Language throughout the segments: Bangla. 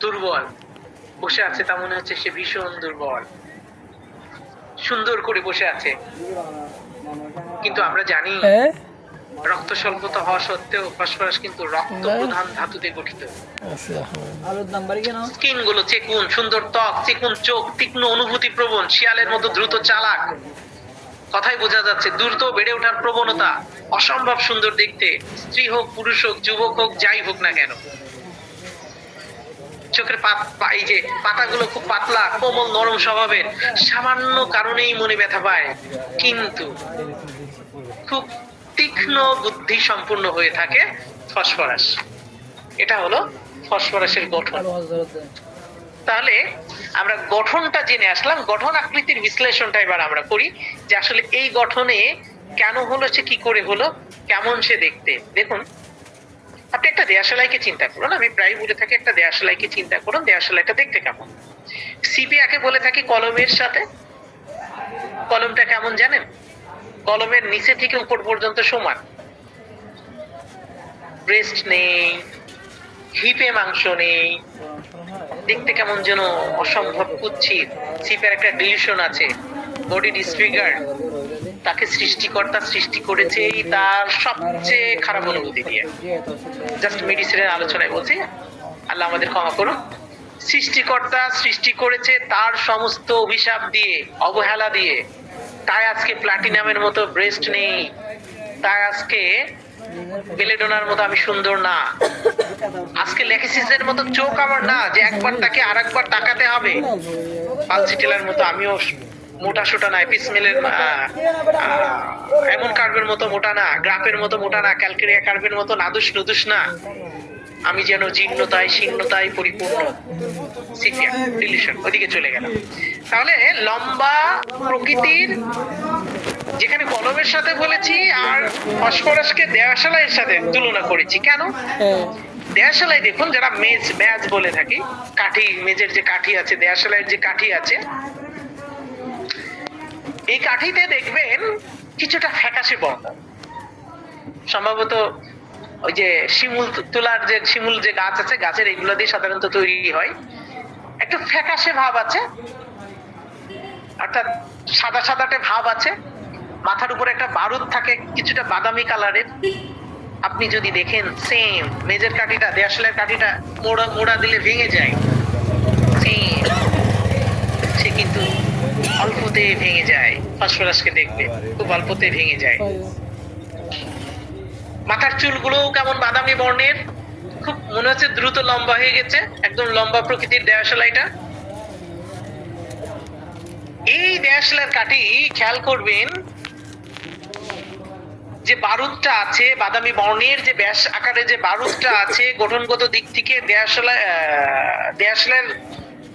দুর্বল বসে আছে, তা মনে হচ্ছে সে ভীষণ দুর্বল, সুন্দর করে বসে আছে। কিন্তু আমরা জানি রক্ত স্বল্পতা হওয়া সত্ত্বেও ফসফরাস কিন্তু রক্ত প্রধান ধাতুতে গঠিত। স্কিন গুলো চিকুন, সুন্দর ত্বক, চিকুন চোখ, তীক্ষ্ণ অনুভূতি প্রবণ, শিয়ালের মতো দ্রুত চালাক, কথাই বোঝা যাচ্ছে দ্রুত বেড়ে ওঠার প্রবণতা, অসম্ভব সুন্দর দেখতে, স্ত্রী হোক পুরুষ হোক যুবক হোক যাই হোক না কেন। চোখের এই যে পাতাগুলো খুব পাতলা, কোমল, নরম স্বভাবের, সামান্য কারণেই মনে ব্যথা পায়, কিন্তু খুব তীক্ষ্ণ বুদ্ধি সম্পূর্ণ হয়ে থাকে ফসফরাস। এটা হলো ফসফরাসের গঠন। তাহলে আমরা গঠনটা জেনে আসলাম, গঠন আকৃতির বিশ্লেষণটা এবার আমরা করি যে আসলে এই গঠনে কেন হলো, সে কি করে হলো, কেমন সে দেখতে। দেখুন, আপনি একটা দেয়াশালাইকে চিন্তা করুন, আমি প্রায় বলে থাকি একটা দেয়াশালাইকে চিন্তা করুন, দেয়াশালাইটা দেখতে কেমন। সিপিয়াকে বলে থাকি কলমের সাথে। কলমটা কেমন জানেন? কলমের নিচে থেকে উপর পর্যন্ত সমান, ব্রেস্ট নেই, হিপে মাংস নেই, দেখতে কেমন যেন অসম্ভব কুৎসিত। সিপের একটা ডিলিউশন আছে, বডি ডিসফিগার। তাকে সৃষ্টিকর্তা সৃষ্টি করেছে তার সবচেয়ে খারাপ অনুভূতি দিয়ে। জাস্ট মেডিসিনের আলোচনায় বলছি, আল্লাহ আমাদের ক্ষমা করুন। সৃষ্টিকর্তা সৃষ্টি করেছে তার সমস্ত অভিশাপ দিয়ে, অবহেলা দিয়ে। তাই আজকে প্লাটিনামের মতো ব্রেস্ট নেই, তাই আজকে বেলেডোনার মতো আমি সুন্দর না, আজকে লেখিসিসের মতো চোখ আমার না যে একবার তাকে আর একবার তাকাতে হবে, পালসিটেলার মতো আমিও মোটা সোটা না, পিসমেলের এমন কার্ভের মতো মোটা না, গ্রাফের মতো মোটা না, ক্যালকেরিয়া কার্ভের মতো নাদুস নুদুস না, আমি যেন জীর্ণতায় শীর্ণতায় পরিপূর্ণ। সিপিয়া ডিলিশন ওইদিকে চলে গেল। তাহলে লম্বা প্রকৃতির, যেখানে কলমের সাথে বলেছি আর ফসফরাসকে দেয়াশালাইয়ের সাথে তুলনা করেছি। কেন? দেয়াশালাই দেখুন, যারা মেজ বলে থাকি, কাঠি, মেজের যে কাঠি আছে, দেয়াশালাইয়ের যে কাঠি আছে, এই কাঠিতে দেখবেন কিছুটা ফ্যাকাশে বর্ণ, সম্ভবত ওই যে শিমুল তুলার যে শিমুল যে গাছ আছে, গাছের এইগুলো দিয়ে সাধারণত তৈরি হয়, একটু ফ্যাকাশে ভাব আছে, অর্থাৎ সাদা সাদাটে ভাব আছে। মাথার উপরে একটা বারুদ থাকে কিছুটা বাদামি কালারের। আপনি যদি দেখেন সেম মেজের কাঠিটা, দেয়াশালের কাঠিটা মোড়া দিলে ভেঙে যায়, সে কিন্তু অল্পতে ভেঙে যায়। ফসফরাসকে দেখবে খুব অল্পতে ভেঙে যায়। মাথার চুলগুলো কেমন বাদামি বর্ণের, খুব মনে হচ্ছে দ্রুত লম্বা হয়ে গেছে, একদম লম্বা প্রকৃতির দেয়াশালাইটা। এই দেয়াশালের কাঠি খেয়াল করবেন যে বারুদটা আছে বাদামি বর্ণের, যে ব্যাস আকারে যে বারুদটা আছে, গঠনগত দিক থেকে দেয়াশালের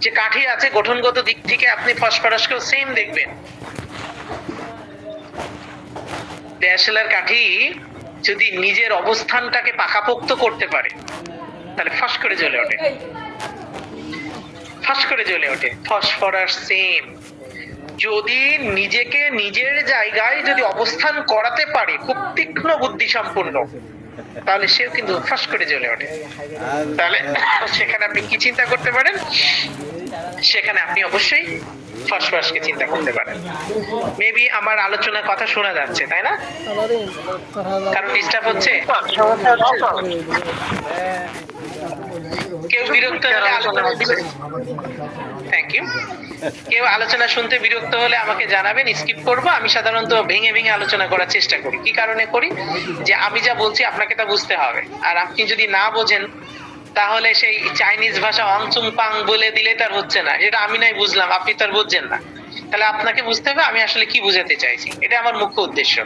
যে কাঠি আছে, গঠনগত দিক থেকে আপনি ফসফরাসকেও সেম দেখবেন। দেয়াশালের কাঠি যদি নিজের অবস্থানটাকে পাকাপোক্ত করতে পারে তাহলে ফস করে জ্বলে ওঠে, ফস করে জ্বলে ওঠে। ফসফরাস সেম, যদি নিজেকে নিজের জায়গায় যদি অবস্থান করাতে পারে খুব তীক্ষ্ণ বুদ্ধি সম্পন্ন, তাহলে সেও কিন্তু ফাঁস করে জ্বলে ওঠে। তাহলে সেখানে আপনি কি চিন্তা করতে পারেন? সেখানে আপনি অবশ্যই ফসফরাসকে চিন্তা করতে পারেন। মেবি আমার আলোচনার কথা শোনা যাচ্ছে, তাই না? কারণ ডিস্টার্ব হচ্ছে? কেউ বিরক্ত হলে আলোচনা, থ্যাংক ইউ, কেউ আলোচনা শুনতে বিরক্ত হলে আমাকে জানাবেন, স্কিপ করবো। আমি সাধারণত ভেঙে ভেঙে আলোচনা করার চেষ্টা করি। কি কারণে করি? যে আমি যা বলছি আপনাকে তা বুঝতে হবে, আর আপনি যদি না বোঝেন তাহলে সেই চাইনিজ ভাষা অং চুং পাং বলে দিলে তার হচ্ছে না, যেটা আমি নাই বুঝলাম আপনি তার বুঝছেন না। তাহলে আপনাকে বুঝতে হবে আমি আসলে কি বুঝাতে চাইছি, এটা আমার মুখ্য উদ্দেশ্য।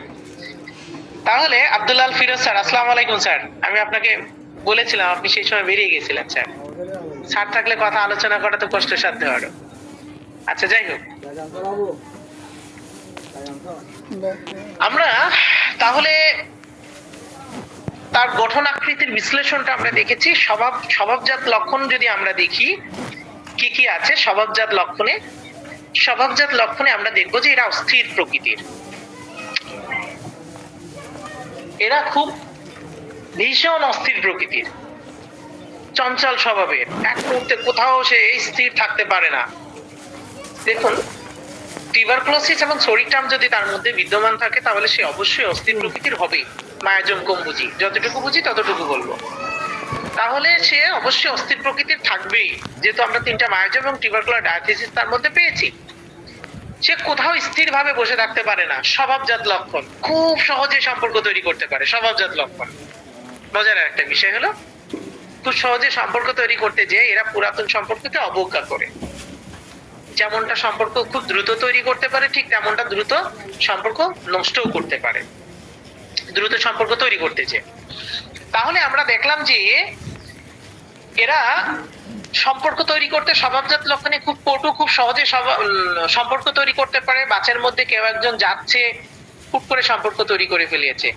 তাহলে আব্দুল্লাহ আল ফিরোজ স্যার, আসসালামু আলাইকুম স্যার। আমি আপনাকে বলেছিলাম, আপনি সেই সময় বেরিয়ে গেছিলেন স্যার। স্যার থাকলে কথা আলোচনা করা তো কষ্টসাধ্য হলো। আচ্ছা, যাই হোক, আমরা তাহলে তার গঠন আকৃতির বিশ্লেষণটা আমরা দেখেছি। স্বভাবজাত লক্ষণ যদি আমরা দেখি কি কি আছে স্বভাবজাত লক্ষণে আমরা দেখবো যে এরা অস্থির প্রকৃতির, এরা খুব ভীষণ অস্থির প্রকৃতির। চঞ্চল স্বভাবের, এক মুহূর্তে কোথাও সে স্থির থাকতে পারে না। দেখুন, টিউবারকুলোসিস এবং শরীরটাম যদি তার মধ্যে বিদ্যমান থাকে তাহলে সে অবশ্যই অস্থির প্রকৃতির হবেই। মায়াজম কম বুঝি, যতটুকু বুঝি ততটুকু বলবো। তাহলে সে অবশ্যই অস্থির প্রকৃতির থাকবেই, যেহেতু আমরা 3টা মায়াজম এবং টিউবারকুলার ডায়াথিসিস তার মধ্যে পেয়েছি। সে কোথাও স্থির ভাবে বসে থাকতে পারে না, স্বভাবজাত লক্ষণ। খুব সহজে সম্পর্ক তৈরি করতে পারে, স্বভাবজাত লক্ষণ। মজার একটা বিষয় হলো, খুব সহজে সম্পর্ক তৈরি করতে যেয়ে এরা পুরাতন সম্পর্ককে অবজ্ঞা করে। যেমনটা সম্পর্ক খুব দ্রুত তৈরি করতে পারে, ঠিক তেমনটা দ্রুত সম্পর্ক নষ্টও করতে পারে, দ্রুত সম্পর্ক তৈরি করতে চেয়ে। তাহলে আমরা দেখলাম যে এরা সম্পর্ক তৈরি করতে স্বভাবজাত লক্ষণে খুব পটু, খুব সহজে সম্পর্ক তৈরি করতে পারে। বাচ্চার মধ্যে কেউ একজন যাচ্ছে, খুব করে সম্পর্ক তৈরি করে ফেলিয়েছে।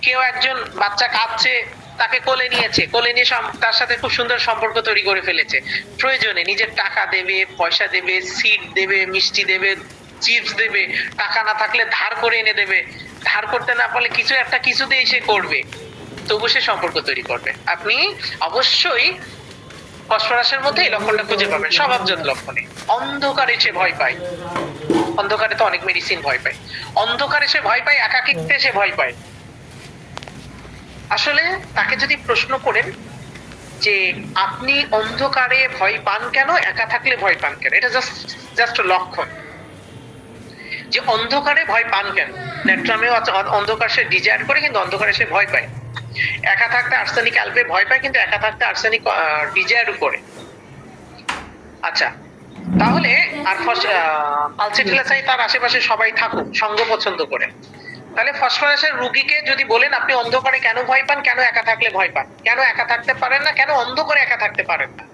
কেউ একজন বাচ্চা কাঁদছে, তাকে কোলে নিয়েছে, কোলে নিয়ে তার সাথে খুব সুন্দর সম্পর্ক তৈরি করে ফেলেছে। প্রয়োজনে নিজের টাকা দেবে, পয়সা দেবে, সিট দেবে, মিষ্টি দেবে, চিপস দেবে, টাকা না থাকলে ধার করে এনে দেবে, ধার করতে না পারলে কিছু একটা কিছু দিয়ে সে করবে, তবু সে সম্পর্ক তৈরি করবে। আপনি অবশ্যই ফসফরাসের মধ্যে এই লক্ষণটা খুঁজে পাবেন, স্বভাবজাত লক্ষণে। অন্ধকারে সে ভয় পায়, অন্ধকারে তো অনেক মেডিসিন ভয় পায়। অন্ধকারে সে ভয় পায়, একাকিত্বে সে ভয় পায়। আসলে তাকে যদি প্রশ্ন করেন যে আপনি অন্ধকারে ভয় পান কেন, একা থাকলে ভয় পান কেন, এটা জাস্ট লক্ষণ যে অন্ধকারে ভয় পান কেন। নেট্রামেও অন্ধকার সে ডিজায়ার করে, কিন্তু অন্ধকারে সে ভয় পায়। একা থাকতে আর্সেনিক অ্যালবে ভয় পায়, কিন্তু একা থাকতে আর্সেনিক ডিজায়ারও করে। আচ্ছা, তাহলে আর পালসেটিলাসাই তার আশেপাশে সবাই থাকুক, সঙ্গ পছন্দ করে। তাহলে ফসফরাসের রোগীকে যদি বলেন আপনি অন্ধকারে কেন ভয় পান, কেন একা থাকলে ভয় পান, কেন একা থাকতে পারেন না, কেন অন্ধকারে একা থাকতে পারেন না,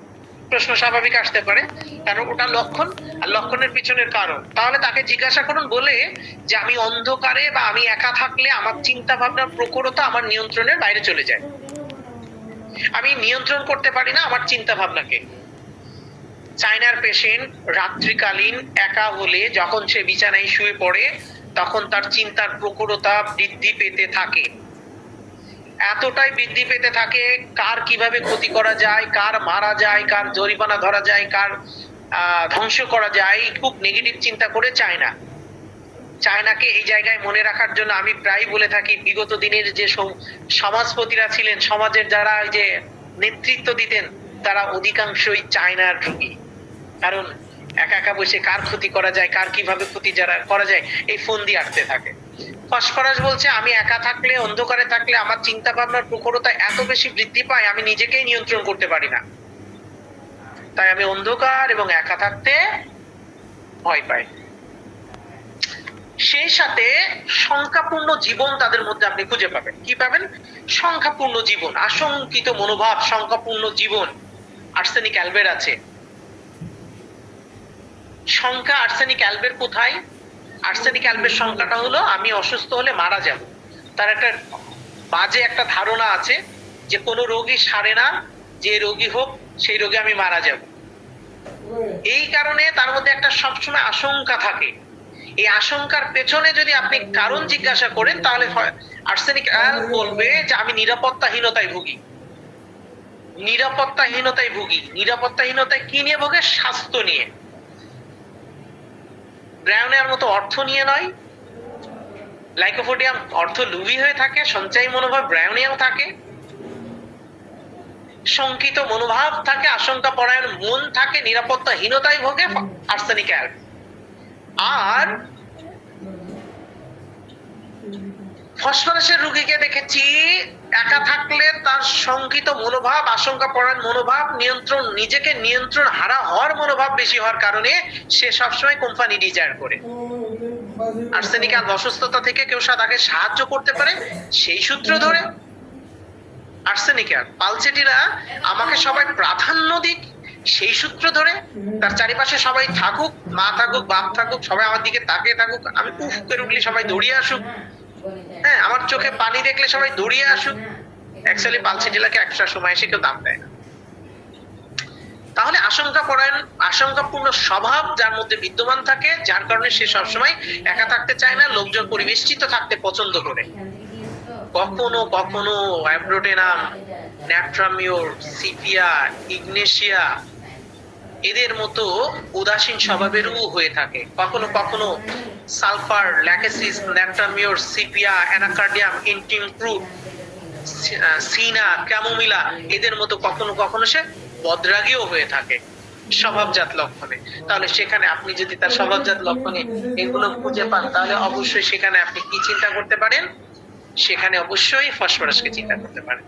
প্রশ্ন স্বাভাবিক আসতে পারে, কারণ ওটা লক্ষণ আর লক্ষণের পিছনের কারণ। তাহলে তাকে জিজ্ঞাসা করুন বলে যে আমি অন্ধকারে বা আমি একা থাকলে আমার চিন্তা ভাবনার প্রখরতা আমার নিয়ন্ত্রণের বাইরে চলে যায়, আমি নিয়ন্ত্রণ করতে পারি না আমার চিন্তা ভাবনাকে। চায়নার পেশেন্ট রাত্রিকালীন একা হলে যখন সে বিছানায় শুয়ে পড়ে তখন তার চিন্তার প্রখরতা বৃদ্ধি পেতে থাকে, এতটাই বৃদ্ধি পেতে থাকে, কার কিভাবে ক্ষতি করা যায়, কার মারা যায়, কার জরিমানা ধরা যায়, কার ধ্বংস করা যায়, খুব নেগেটিভ চিন্তা করে চায়না। চায়নাকে এই জায়গায় মনে রাখার জন্য আমি প্রায় বলে থাকি, বিগত দিনের যে সমাজপতিরা ছিলেন, সমাজের যারা যে নেতৃত্ব দিতেন, তারা অধিকাংশই চায়নার রোগী। কারণ একা একা বসে কার ক্ষতি করা যায়, কার কিভাবে ক্ষতি যারা করা যায়, এই ফোন দিয়ে আটতে থাকে। ফসফরাস বলছে আমি একা থাকলে, অন্ধকারে থাকলে আমার চিন্তা ভাবনার প্রখরতা এত বেশি বৃদ্ধি পায় আমি নিজেকেই নিয়ন্ত্রণ করতে পারি না, তাই আমি অন্ধকার এবং একা থাকতে ভয় পাই। সেই সাথে সংখ্যাপূর্ণ জীবন তাদের মধ্যে আপনি খুঁজে পাবেন। কি পাবেন? সংখ্যাপূর্ণ জীবন, আশঙ্কিত মনোভাব, সংখ্যাপূর্ণ জীবন। আর্সেনিক অ্যালবের আছে সংখ্যা। আর্সেনিক অ্যালবের কোথায়? আর্সেনিক অ্যালবের সংখ্যাটা হলো আমি অসুস্থ হলে মারা যাব। তার একটা বাজে একটা ধারণা আছে যে কোনো রোগী সারে না, যে রোগী হোক সেই রোগে আমি মারা যাব। এই কারণে তার মধ্যে একটা সবসময় আশঙ্কা থাকে। এই আশঙ্কার পেছনে যদি আপনি কারণ জিজ্ঞাসা করেন তাহলে আর্সেনিক অ্যালব বলবে যে আমি নিরাপত্তাহীনতায় ভুগি। নিরাপত্তাহীনতায় ভুগি। নিরাপত্তাহীনতায় কি নিয়ে ভোগে? স্বাস্থ্য নিয়ে। ব্রায়োনিয়ার মতো অর্থ নিয়ে নয়। লাইকোপোডিয়াম অর্থ লুভি হয়ে থাকে, সঞ্চয়ী মনোভাব ব্রায়োনিয়াম থাকে, শঙ্কিত মনোভাব থাকে, আশঙ্কা পরায়ণ মন থাকে, নিরাপত্তাহীনতায় ভোগে আর্সেনিক অ্যালব। আর ফসফরাসের রোগীকে দেখেছি একা থাকলে তার শঙ্কিত মনোভাব, আশঙ্কা পরায়ণ মনোভাব, নিয়ন্ত্রণ, নিজেকে নিয়ন্ত্রণ হারা হওয়ার মনোভাব বেশি হওয়ার কারণে সে সবসময় কোম্পানি ডিজায়ার করে। আর্সেনিক আর অসুস্থতা থেকে কেউ তাকে সাহায্য করতে পারে সেই সূত্র ধরে আর্সেনিক আর পালসেটিরা আমাকে সবাই প্রাধান্য দিক সেই সূত্র ধরে, তার চারিপাশে সবাই থাকুক, মা থাকুক, বাপ থাকুক, সবাই আমার দিকে তাকিয়ে থাকুক, আমি উফ করে উঠলে সবাই দৌড়িয়ে আসুক, হ্যাঁ আমার চোখে পানি দেখলে সবাই দৌড়িয়ে আসুক। অ্যাকচুয়ালি পালসেটিলাকে একটা সময় এসে কেউ দাম দেয় না। তাহলে আশঙ্কাপূর্ণ স্বভাব যার মধ্যে বিদ্যমান থাকে, যার কারণে সে সবসময় একা থাকতে চায় না, লোকজন পরিবেষ্টিত থাকতে পছন্দ করে। কখনো কখনো অ্যাব্রোটেনাম, ন্যাট্রামিওর, সিপিয়া, ইগনেশিয়া এদের মতো উদাসীন স্বভাবেরও হয়ে থাকে। কখনো কখনো sulphur, lachesis, natrum mur, sepia, anacardium, antim crud, cina, chamomilla এদের মতো কখনো কখনো সে বদরাগীও হয়ে থাকে স্বভাবজাত লক্ষণে। তাহলে সেখানে আপনি যদি তার স্বভাবজাত লক্ষণে এগুলো খুঁজে পান, তাহলে অবশ্যই সেখানে আপনি কি চিন্তা করতে পারেন? সেখানে অবশ্যই ফসফরাসকে চিন্তা করতে পারেন।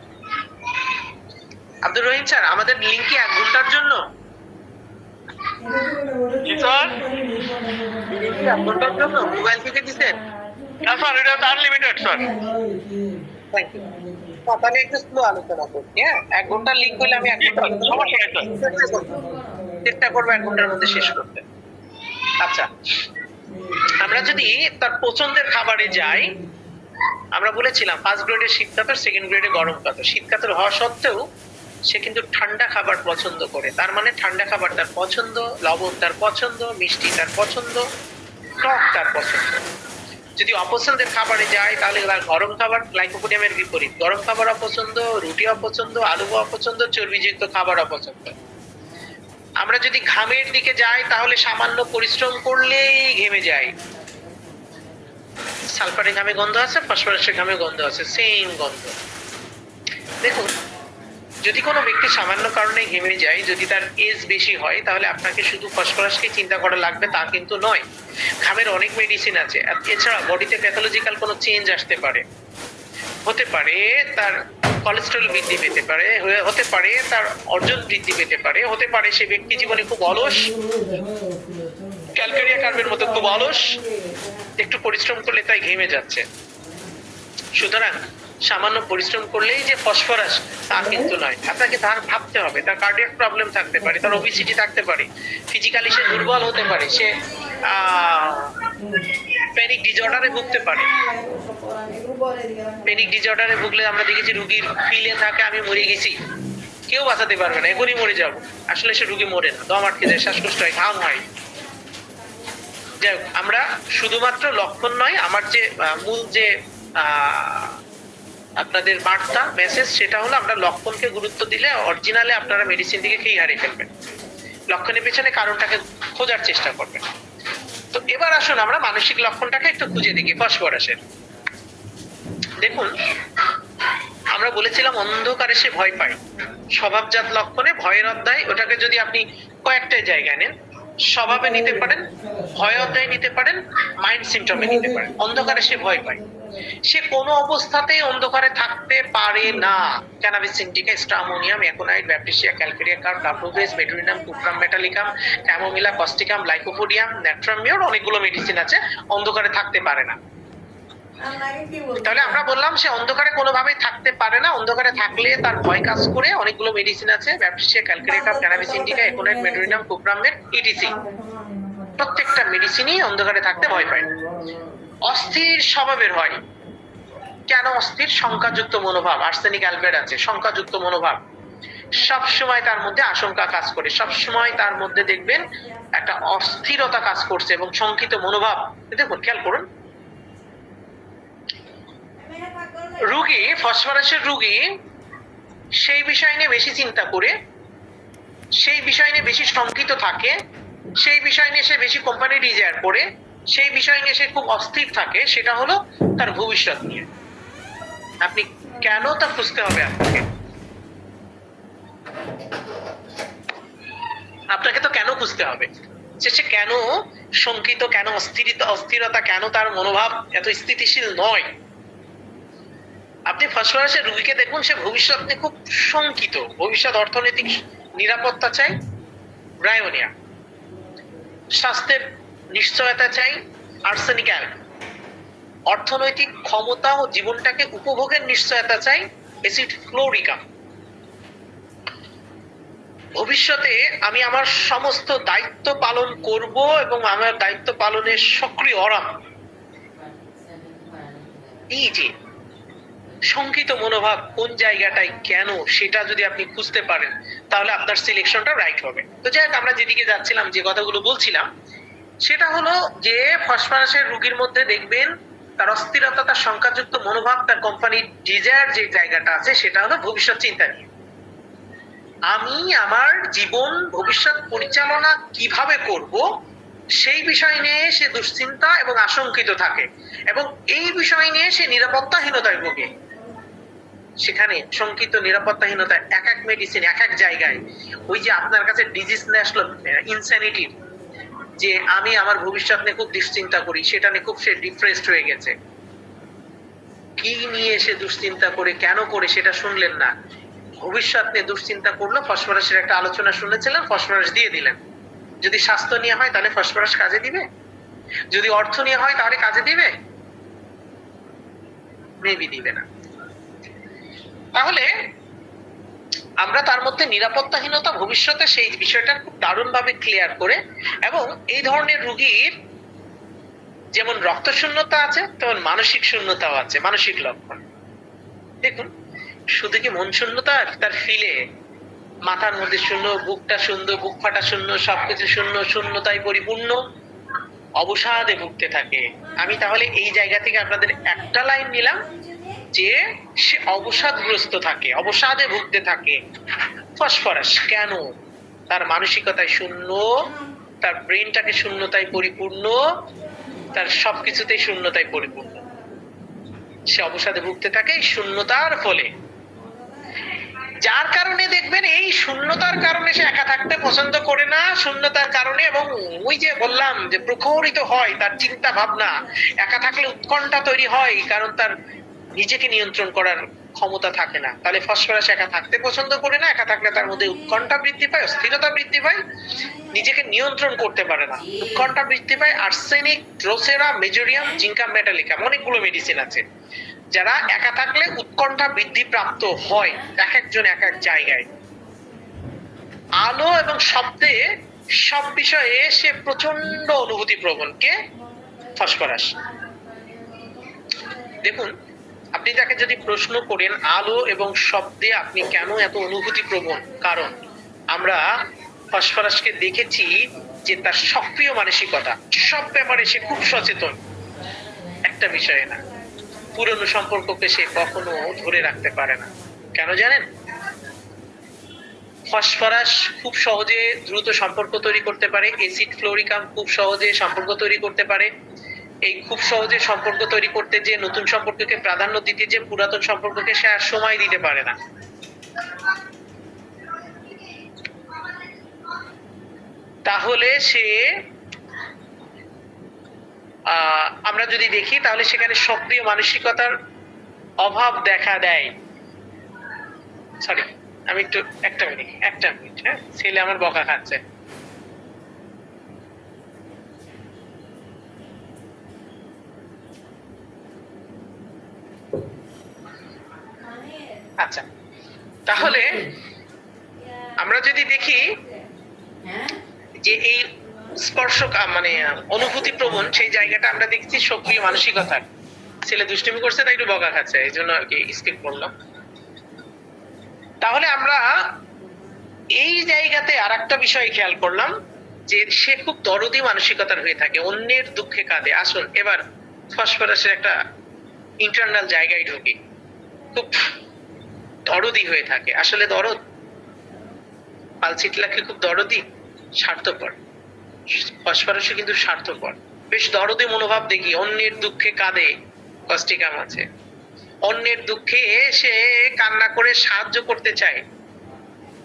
আব্দুর রহিম স্যার, আমাদের লিঙ্ক কি 1 ঘন্টার জন্য? ঘন্টার জন্য মোবাইল থেকে দিচ্ছেন? না স্যার, এটা তো আনলিমিটেড স্যার। Thank you. তাহলে একটু স্লো আলোচনা করছি। হ্যাঁ, 1 ঘন্টার লিঙ্ক হলে আমি 1 ঘন্টা সমস্যা নেই স্যার। চেষ্টা করবো 1 ঘন্টার মধ্যে শেষ করতে। আচ্ছা, আমরা যদি তার পছন্দের খাবারে যাই, আমরা বলেছিলাম ফার্স্ট গ্রেডে শীত কাতর, সেকেন্ড গ্রেডে গরম কাতর। শীত কাতর হওয়া সত্ত্বেও সে কিন্তু ঠান্ডা খাবার পছন্দ করে। তার মানে ঠান্ডা খাবার তার পছন্দ, লবণ তার পছন্দ, মিষ্টি তার পছন্দ, টক তার পছন্দ। যদি অপছন্দের খাবারে যায় তাহলে তার গরম খাবার, লাইকোপোডিয়ামের বিপরীত, গরম খাবার অপছন্দ, রুটি অপছন্দ, আলু অপছন্দ, চর্বিযুক্ত খাবার অপছন্দ। আমরা যদি ঘামের দিকে যাই তাহলে সামান্য পরিশ্রম করলেই ঘেমে যায়। সালফারের ঘামে গন্ধ আছে, ফসফরাসের ঘামে গন্ধ আছে, সেম গন্ধ। দেখুন, যদি কোনো ব্যক্তি সামান্য কারণে ঘেমে যায়, যদি তার এজ বেশি হয়, তাহলে আপনাকে শুধু ফসফরাসকে চিন্তা করা লাগবে তা কিন্তু নয়। ঘামের অনেক মেডিসিন আছে। এছাড়া বডিতে প্যাথোলজিক্যাল কোনো চেঞ্জ আসতে পারে, হতে পারে তার কোলেস্টেরল বৃদ্ধি পেতে পারে, হতে পারে তার ওজন বৃদ্ধি পেতে পারে, হতে পারে সে ব্যক্তি জীবনে খুব অলস, ক্যালকেরিয়া কার্ভের মতো খুব অলস, একটু পরিশ্রম করলে তাই ঘেমে যাচ্ছে। সুতরাং সামান্য পরিশ্রম করলেই যে ফসফরাস তা কিন্তু নয়। আপনাকে তার ভাবতে হবে, তার কার্ডিয়াক প্রবলেম থাকতে পারে, তার ওবিসিটি থাকতে পারে, ফিজিক্যালি সে দুর্বল হতে পারে, সে প্যানিক ডিজঅর্ডারে ভুগতে পারে। প্যানিক ডিজঅর্ডারে ভুগলে আমরা দেখেছি রুগীর ফিলে থাকে আমি মরে গেছি, কেউ বাঁচাতে পারবে না, এখনই মরে যাব। আসলে সে রুগী মরে না, দম আটকে যায়, শ্বাসকষ্ট হয়, ঘাম হয়। যাই হোক, আমরা শুধুমাত্র লক্ষণ নয়, আমার যে মূল যে আপনাদের বার্তা মেসেজ, সেটা হলো আমরা লক্ষণকে গুরুত্ব দিলে অরিজিনালে আপনারা মেডিসিন থেকে খেয়ে হারিয়ে ফেলবেন। লক্ষণের পেছনে কারণটাকে খোঁজার চেষ্টা করবেন। তো এবার আসুন আমরা মানসিক লক্ষণটাকে একটু খুঁজে দেখি ফসফরাসের। দেখুন, আমরা বলেছিলাম অন্ধকারে সে ভয় পায়। স্বভাবজাত লক্ষণে ভয়ের অধ্যায়, ওটাকে যদি আপনি কয়েকটা জায়গায় নেন, স্বভাবে নিতে পারেন, ভয় অধ্যায় নিতে পারেন, মাইন্ড সিমটমে নিতে পারেন। অন্ধকারে সে ভয় পায়, সে কোনো অবস্থাতেই অন্ধকারে থাকতে পারে না। Cannabis indica, stramonium, aconite, baptisia, calcarea carb, ডাফ্লোগ্রেস, medorrhinum, cuprum metallicum, chamomilla, causticum, lycopodium, natrum mur, অনেকগুলো মেডিসিন আছে, অন্ধকারে থাকতে পারে না। তাহলে আমরা বললাম সে অন্ধকারে কোনোভাবেই থাকতে পারে না। অন্ধকারে থাকলে তার ভয় কাজ করে, অনেকগুলো মেডিসিন আছে, baptisia, calcarea carb, cannabis indica, aconite, medorrhinum, cuprum met, ETC. প্রত্যেকটা মেডিসিনই অন্ধকারে থাকতে ভয় পায়। অস্থির স্বভাবের হয়। কেন অস্থির? শঙ্কাযুক্ত মনোভাব। আর্সেনিক অ্যালবেট আছে, শঙ্কাযুক্ত মনোভাব। সবসময় তার মধ্যে আশঙ্কা কাজ করে, সবসময় তার মধ্যে দেখবেন একটা অস্থিরতা কাজ করছে এবং শঙ্কিত মনোভাব। দেখুন, খেয়াল করুন, রুগী, ফসফরাসের রুগী সেই বিষয় নিয়ে বেশি চিন্তা করে, সেই বিষয় নিয়ে বেশি শঙ্কিত থাকে, সেই বিষয় নিয়ে সে বেশি কোম্পানি ডিজায়ার করে, সেই বিষয় নিয়ে সে খুব অস্থির থাকে। সেটা হলো তার ভবিষ্যৎ নিয়ে। আপনি কেন তা খুঁজতে হবে আপনাকে। আপনাকে তো কেন খুঁজতে হবে, যে সে কেন শঙ্কিত, কেন অস্থিরতা, কেন তার মনোভাব এত স্থিতিশীল নয়। আপনি ফসফরাসের রুগীকে দেখুন, সে ভবিষ্যৎ নিয়ে খুব শঙ্কিত, ভবিষ্যৎ অর্থনৈতিক নিরাপত্তা চাই, ব্রায়োনিয়া। স্বাস্থ্যের নিশ্চয়তা চাই, আর্সেনিক অ্যালবেট। অর্থনৈতিক ক্ষমতা ও জীবনটাকে উপভোগের নিশ্চয়তা চাই, অ্যাসিড ফ্লোরিকাম। ভবিষ্যতে আমি আমার সমস্ত দায়িত্ব পালন করব এবং আমার দায়িত্ব পালনের সক্রিয় অরাম। এই যে শঙ্কিত মনোভাব কোন জায়গাটায়, কেন, সেটা যদি আপনি খুঁজতে পারেন তাহলে আপনার সিলেকশনটা রাইট হবে। তো যাই হোক, আমরা যেদিকে যাচ্ছিলাম, যে কথাগুলো বলছিলাম, সেটা হলো যে ফসফরাসের রোগীর মধ্যে দেখবেন তার অস্থিরতা, তার সংখ্যাযুক্ত মনোভাব, তার কোম্পানির ডিজায়ার যে জায়গাটা আছে সেটা হলো ভবিষ্যৎ চিন্তা নিয়ে। আমি আমার জীবন ভবিষ্যৎ পরিচালনা কিভাবে করব সেই বিষয় নিয়ে সে দুশ্চিন্তা এবং আশঙ্কিত থাকে, এবং এই বিষয় নিয়ে সে নিরাপত্তাহীনতায় ভোগে। সেখানে শঙ্কিত, নিরাপত্তাহীনতা এক এক মেডিসিন এক এক জায়গায়। ওই যে আপনার কাছে ডিজিজ নিয়ে আসলো ইনস্যানিটি, যে আমি আমার ভবিষ্যৎ নিয়ে খুব দুশ্চিন্তা করি, সেটা নিয়ে খুব সে ডিপ্রেসড হয়ে গেছে। কি নিয়ে সে দুশ্চিন্তা করে, কেন করে, সেটা শুনলেন না। ভবিষ্যৎ নিয়ে দুশ্চিন্তা করলো, ফসফরাসের একটা আলোচনা শুনেছিলেন, ফসফরাস দিয়ে দিলেন। যদি স্বাস্থ্য নিয়ে হয় তাহলে ফসফরাস কাজে দিবে? যদি অর্থ নিয়ে হয় তাহলে কাজে দিবে? মেবি দিবে না। তাহলে আমরা তার মধ্যে নিরাপত্তাহীনতা ভবিষ্যতে সেই বিষয়টা খুব দারুণভাবে ক্লিয়ার করে, এবং এই ধরনের রোগীর যেমন রক্ত শূন্যতা আছে তেমন মানসিক শূন্যতাও আছে, মানসিক লক্ষণ। দেখুন, শুধু কি মন শূন্যতা, তার ফিলে মাথার মধ্যে শূন্য, বুকটা শূন্য, বুক ফাটা শূন্য, সবকিছু শূন্য, শূন্যতায় পরিপূর্ণ, অবসাদে ভুগতে থাকে। আমি তাহলে এই জায়গা থেকে আপনাদের একটা লাইন নিলাম যে সে অবসাদগ্রস্ত থাকে, অবসাদে ভুগতে থাকে। ফসফরাস কেন? তার মানসিকতায় শূন্য, তার ব্রেনটাকে শূন্যতায় পরিপূর্ণ, তার সবকিছুতেই শূন্যতায় পরিপূর্ণ। সে অবসাদে ভুগতে থাকে এই শূন্যতার ফলে, যার কারণে দেখবেন এই শূন্যতার কারণে সে একা থাকতে পছন্দ করে না, শূন্যতার কারণে। এবং ওই যে বললাম যে প্রখরিত হয় তার চিন্তা ভাবনা, একা থাকলে উৎকণ্ঠা তৈরি হয়, কারণ তার নিজেকে নিয়ন্ত্রণ করার ক্ষমতা থাকে না। তাহলে ফসফরাস একা থাকতে পছন্দ করে না, একা থাকলে তার মধ্যে উৎকণ্ঠা বৃদ্ধি পায়, অস্থিরতা বৃদ্ধি পায়, নিজেকে নিয়ন্ত্রণ করতে পারে না, উৎকণ্ঠা বৃদ্ধি পায়। আর্সেনিক, ড্রোসেরা, মেজোরিয়াম, জিঙ্কা মেটালিকা, অনেকগুলো মেডিসিন আছে যারা একা থাকলে উৎকণ্ঠা বৃদ্ধি প্রাপ্ত হয়, এক একজন এক এক জায়গায়। আলো এবং শব্দে সব বিষয়ে সে প্রচন্ড অনুভূতি প্রবণ। কে? ফসফরাস। দেখুন, আপনি তাকে যদি প্রশ্ন করেন আলো এবং শব্দে আপনি কেন এত অনুভূতি প্রবণ, কারণ আমরা ফসফরাসকে দেখেছি যে তার সক্রিয় মানসিকতা, সব ব্যাপারে সে খুব সচেতন। একটা বিষয়ে না, পুরনো সম্পর্ককে সে কখনো ধরে রাখতে পারে না। কেন জানেন? ফসফরাস খুব সহজে দ্রুত সম্পর্ক তৈরি করতে পারে, এসিড ফ্লোরিকাম খুব সহজে সম্পর্ক তৈরি করতে পারে। এই খুব সহজে সম্পর্ক তৈরি করতে যে নতুন সম্পর্ককে প্রাধান্য দিতে যে পুরাতন সম্পর্ককে সে আর সময় দিতে পারে না। তাহলে সে আমরা যদি দেখি তাহলে সেখানে সক্রিয় মানসিকতার অভাব দেখা দেয়। সরি, আমি একটু একটা মিনিট, হ্যাঁ, ছেলে আমার বকা খাচ্ছে। আচ্ছা, তাহলে আমরা যদি দেখি যে এই স্পর্শ মানে অনুভূতি প্রবণ সেই জায়গাটা আমরা দেখছি সক্রিয় মানসিকতার। ছেলে দুষ্টুমি করছে তাই একটু বকা খাচ্ছে, এই জন্য আর কি স্কিপ করলাম। তাহলে আমরা এই জায়গাতে আর একটা বিষয় খেয়াল করলাম যে সে খুব দরদি মানসিকতার হয়ে থাকে, অন্যের দুঃখে কাঁদে। আসুন এবার ফসফরাসের একটা ইন্টারনাল জায়গায় ঢুকি। খুব দরদি হয়ে থাকে। আসলে দরদ, পালচিটলা কি খুব দরদি? স্বার্থপর। ফসফরাসও কিন্তু স্বার্থপর, বেশ দরদি মনোভাব দেখি। অন্যের দুঃখে কাঁদে, কস্টিকাম আছে। অন্যের দুঃখে সে কান্না করে সাহায্য করতে চায়,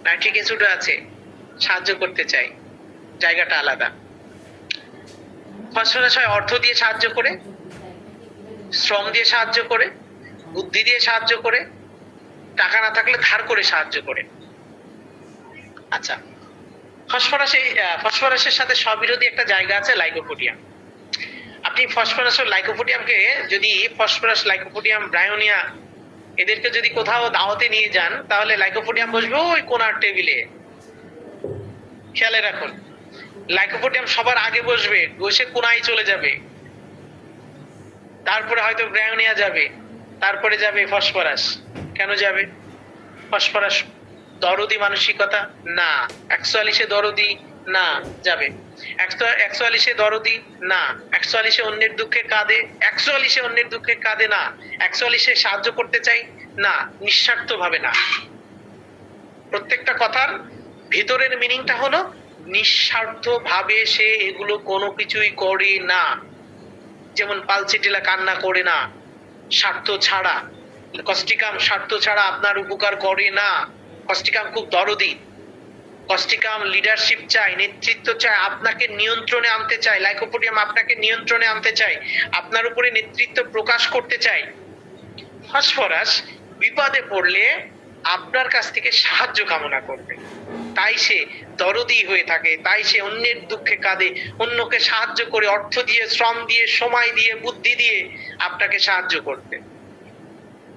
নাইট্রিক অ্যাসিডও আছে, সাহায্য করতে চায়, জায়গাটা আলাদা। ফসফরাস হয় অর্থ দিয়ে সাহায্য করে, শ্রম দিয়ে সাহায্য করে, বুদ্ধি দিয়ে সাহায্য করে, টাকা না থাকলে ধার করে সাহায্য করে। আচ্ছা, ফসফরাসের সাথে স্ববিরোধী একটা জায়গা আছে, লাইকোপোডিয়াম। আপনি ফসফরাস ও লাইকোপোডিয়ামকে যদি ফসফরাস, লাইকোপোডিয়াম, ব্রায়োনিয়া এদেরকে যদি কোথাও দাওয়াতে নিয়ে যান তাহলে লাইকোপোডিয়াম বসবে ওই কোনার টেবিলে। খেয়ালে রাখুন, লাইকোপোডিয়াম সবার আগে বসবে, বসে কোনায় চলে যাবে, তারপরে হয়তো ব্রায়োনিয়া যাবে, তারপরে যাবে ফসফরাস। কেন যাবে? ফসফরাস দরদি মানসিকতা না, অ্যাকচুয়ালি সে দরদি না, যাবে। 144 দরদি না, 144 অন্যের দুঃখে কাঁদে, 144 অন্যের দুঃখে কাঁদে না, 144 সাহায্য করতে চাই না, নিঃস্বার্থ ভাবে না। প্রত্যেকটা কথার ভিতরের মিনিংটা হলো নিঃস্বার্থ ভাবে সে এগুলো কোনো কিছুই করে না। যেমন পালচিটিলা কান্না করে না স্বার্থ ছাড়া, কস্টিকাম স্বার্থ ছাড়া আপনার উপকার করে না। কস্টিকাম খুব দরদি, কস্টিকাম লিডারশিপ চাই, নেতৃত্ব চাই, আপনাকে নিয়ন্ত্রণে আনতে চাই। লাইকোপোডিয়াম আপনাকে নিয়ন্ত্রণে আনতে চাই, আপনার উপরে নেতৃত্ব প্রকাশ করতে চাই। ফসফরাস বিপদে পড়লে আপনার কাছ থেকে সাহায্য কামনা করবে, তাই সে দরদি হয়ে থাকে, তাই সে অন্যের দুঃখে কাঁদে, অন্যকে সাহায্য করে অর্থ দিয়ে, শ্রম দিয়ে, সময় দিয়ে, বুদ্ধি দিয়ে আপনাকে সাহায্য করবে।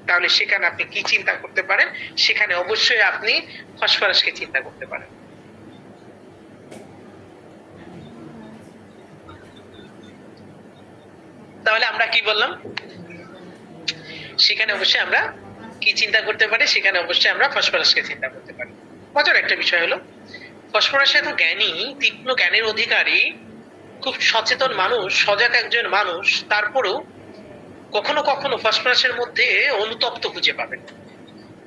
তাহলে সেখানে আপনি কি চিন্তা করতে পারেন? সেখানে অবশ্যই আপনি ফসফরাসকে চিন্তা করতে পারেন। তাহলে আমরা কি বললাম? সেখানে অবশ্যই আমরা কি চিন্তা করতে পারি? সেখানে অবশ্যই আমরা ফসফরাসকে চিন্তা করতে পারি। মজার একটা বিষয় হলো ফসফরাস এত জ্ঞানী, তীক্ষ্ণ জ্ঞানের অধিকারী, খুব সচেতন মানুষ, সজাগ একজন মানুষ, তারপরেও কখনো কখনো ফসফরাসের মধ্যে অনুতপ্ত খুঁজে পাবেন।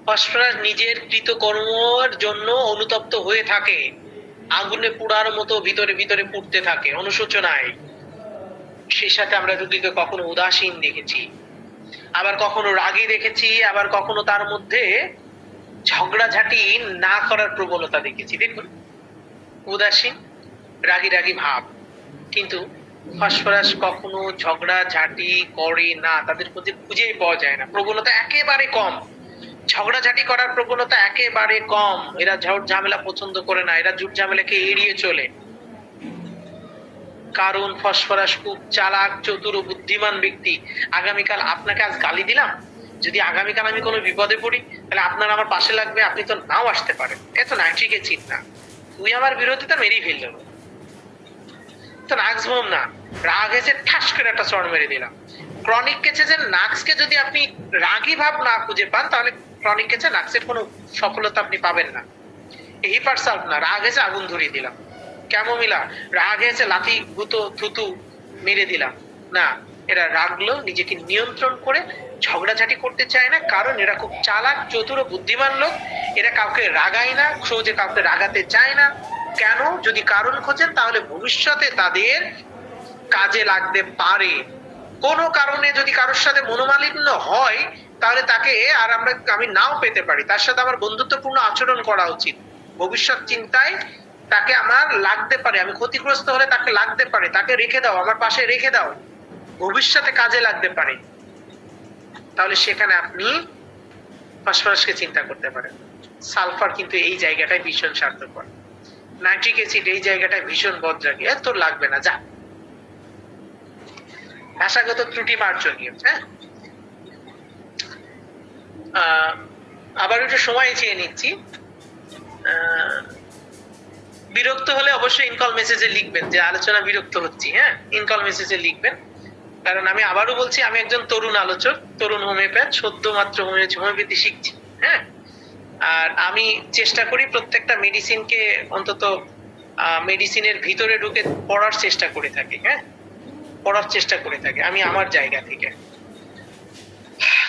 ফসফরাস নিজের কৃতকর্মের জন্য অনুতপ্ত হয়ে থাকে, আগুনে পোড়ার মতো ভিতরে ভিতরে পুড়তে থাকে অনুশোচনায়। সেই সাথে আমরা রোগীকে কখনো উদাসীন দেখেছি, আবার কখনো রাগী দেখেছি, আবার কখনো তার মধ্যে ঝগড়াঝাটি না করার প্রবণতা দেখেছি। দেখুন, উদাসীন, রাগী রাগী ভাব, কিন্তু ফসফরাস কখনো ঝগড়াঝাটি করে না, তাদের মধ্যে খুঁজেই পাওয়া যায় না, প্রবণতা একেবারে কম, ঝগড়াঝাটি করার প্রবণতা একেবারে কম। এরা ঝড় ঝামেলা পছন্দ করে না, এরা ঝুট ঝামেলাকে এড়িয়ে চলে। কারণ ফসফরাস খুব চালাক, চতুর ও বুদ্ধিমান ব্যক্তি। আগামীকাল আপনাকে আজ গালি দিলাম, যদি আগামীকাল আমি কোনো বিপদে পড়ি, তাহলে আপনার আমার পাশে লাগবে, আপনি তো নাও আসতে পারেন। এত নাইট্রিক অ্যাসিড না, তুই আমার বিরোধিতা মেরেই ফেলল, তো নাক্স বোম না, রাগ এসে ঠাস করে একটা চড় মেরে দিলাম। ক্রনিক কেসে যে নাক্সকে যদি আপনি রাগী ভাব না খুঁজে পান, তাহলে ক্রনিক কেসে নাক্সের কোনো সফলতা আপনি পাবেন না। হিপারসাল্ফ না, রাগ এসে আগুন ধরিয়ে দিলাম। ক্যামোমিলা, রাগ এসে লাথি গুতো থুতু মেরে দিলাম না। এরা রাগলো নিজেকে নিয়ন্ত্রণ করে ঝগড়াঝাটি করতে চায় না, কারণ এরা খুব চালাক, চতুর ও বুদ্ধিমান লোক। এরা কাউকে রাগায় না, সহজে কাউকে রাগাতে চায় না। কেন? যদি কারণ খোঁজেন তাহলে ভবিষ্যতে তাদের কাজে লাগতে পারে। কোনো কারণে যদি কারোর সাথে মনোমালিন্য হয়, তাহলে তাকে আর আমি নাও পেতে পারি, তার সাথে আমার বন্ধুত্বপূর্ণ আচরণ করা উচিত। ভবিষ্যৎ চিন্তায় তাকে আমার লাগতে পারে, আমি ক্ষতিগ্রস্ত হলে তাকে লাগতে পারে, তাকে রেখে দাও, আমার পাশে রেখে দাও, ভবিষ্যতে কাজে লাগতে পারে। তাহলে সেখানে আপনি ফসফরাসকে চিন্তা করতে পারেন। সালফার কিন্তু এই জায়গাটায় ভীষণ স্বার্থপর, নাইট্রিক অ্যাসিড এই জায়গাটায় ভীষণ বদরাগী। তোর লাগবে না, যা। ভাষাগত ত্রুটি মার্জনীয়। হ্যাঁ, আবার একটু সময় চেয়ে নিচ্ছি। বিরক্ত হলে অবশ্যই ইনকল মেসেজে লিখবেন যে আলোচনা বিরক্ত হচ্ছি। হ্যাঁ, ইনকল মেসেজে লিখবেন, কারণ আমি আবারও বলছি, আমি একজন তরুণ আলোচক, তরুণ হোমিওপ্যাথ, সদ্য মাত্র হোমিওপ্যাথি শিখছি। হ্যাঁ, আর আমি চেষ্টা করি প্রত্যেকটা মেডিসিনকে অন্তত মেডিসিনের ভিতরে ঢুকে পড়ার চেষ্টা করে থাকি। হ্যাঁ, পড়ার চেষ্টা করে থাকি আমি আমার জায়গা থেকে।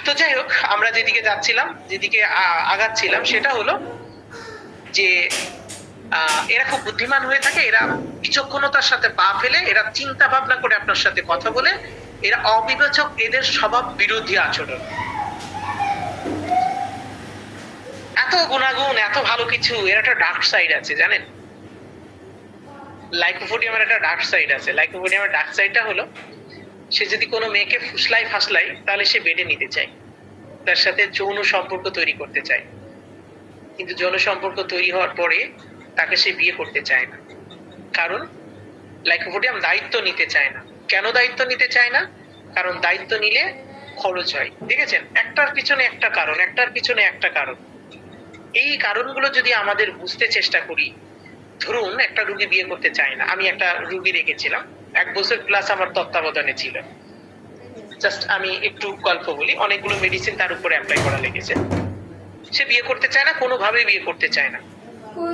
তো যাই হোক, আমরা যেদিকে যাচ্ছিলাম, যেদিকে আগাচ্ছিলাম, সেটা হলো যে এরা খুব বুদ্ধিমান হয়ে থাকে, এরা বিচক্ষণতার সাথে পা ফেলে, এরা চিন্তা ভাবনা করে আপনার সাথে কথা বলে, এরা অবিবেচক, এদের স্বভাব বিরোধী আচরণ। এত গুণাগুণ, এত ভালো কিছু, এর একটা ডার্ক সাইড আছে, জানেন? লাইকোপোডিয়ামের একটা ডার্ক সাইড আছে। লাইকোপোডিয়ামের ডার্ক সাইডটা হলো, সে যদি কোনো মেয়েকে ফুসলাই ফাসলাই, তাহলে সে বেডে নিতে চায়, তার সাথে যৌন সম্পর্ক তৈরি করতে চায়, কিন্তু যৌন সম্পর্ক তৈরি হওয়ার পরে তাকে সে বিয়ে করতে চায় না। কারণ লাইকোপোডিয়াম দায়িত্ব নিতে চায় না। কেন দায়িত্ব নিতে চায় না? কারণ দায়িত্ব নিলে খরচ হয়। দেখেছেন, একটার পিছনে একটা কারণ, একটার পিছনে একটা কারণ। এই কারণগুলো যদি আমাদের বুঝতে চেষ্টা করি, ধরুন একটা রুগী বিয়ে করতে চায় না, আমি একটা রুগী রেখেছিলাম, 1 বছর প্লাস আমার তত্ত্বাবধানে ছিল। জাস্ট আমি একটু গল্প বলি, অনেকগুলো মেডিসিন তার উপরে অ্যাপ্লাই করা লেগেছে। সে বিয়ে করতে চায় না, কোনোভাবেই বিয়ে করতে চায় না।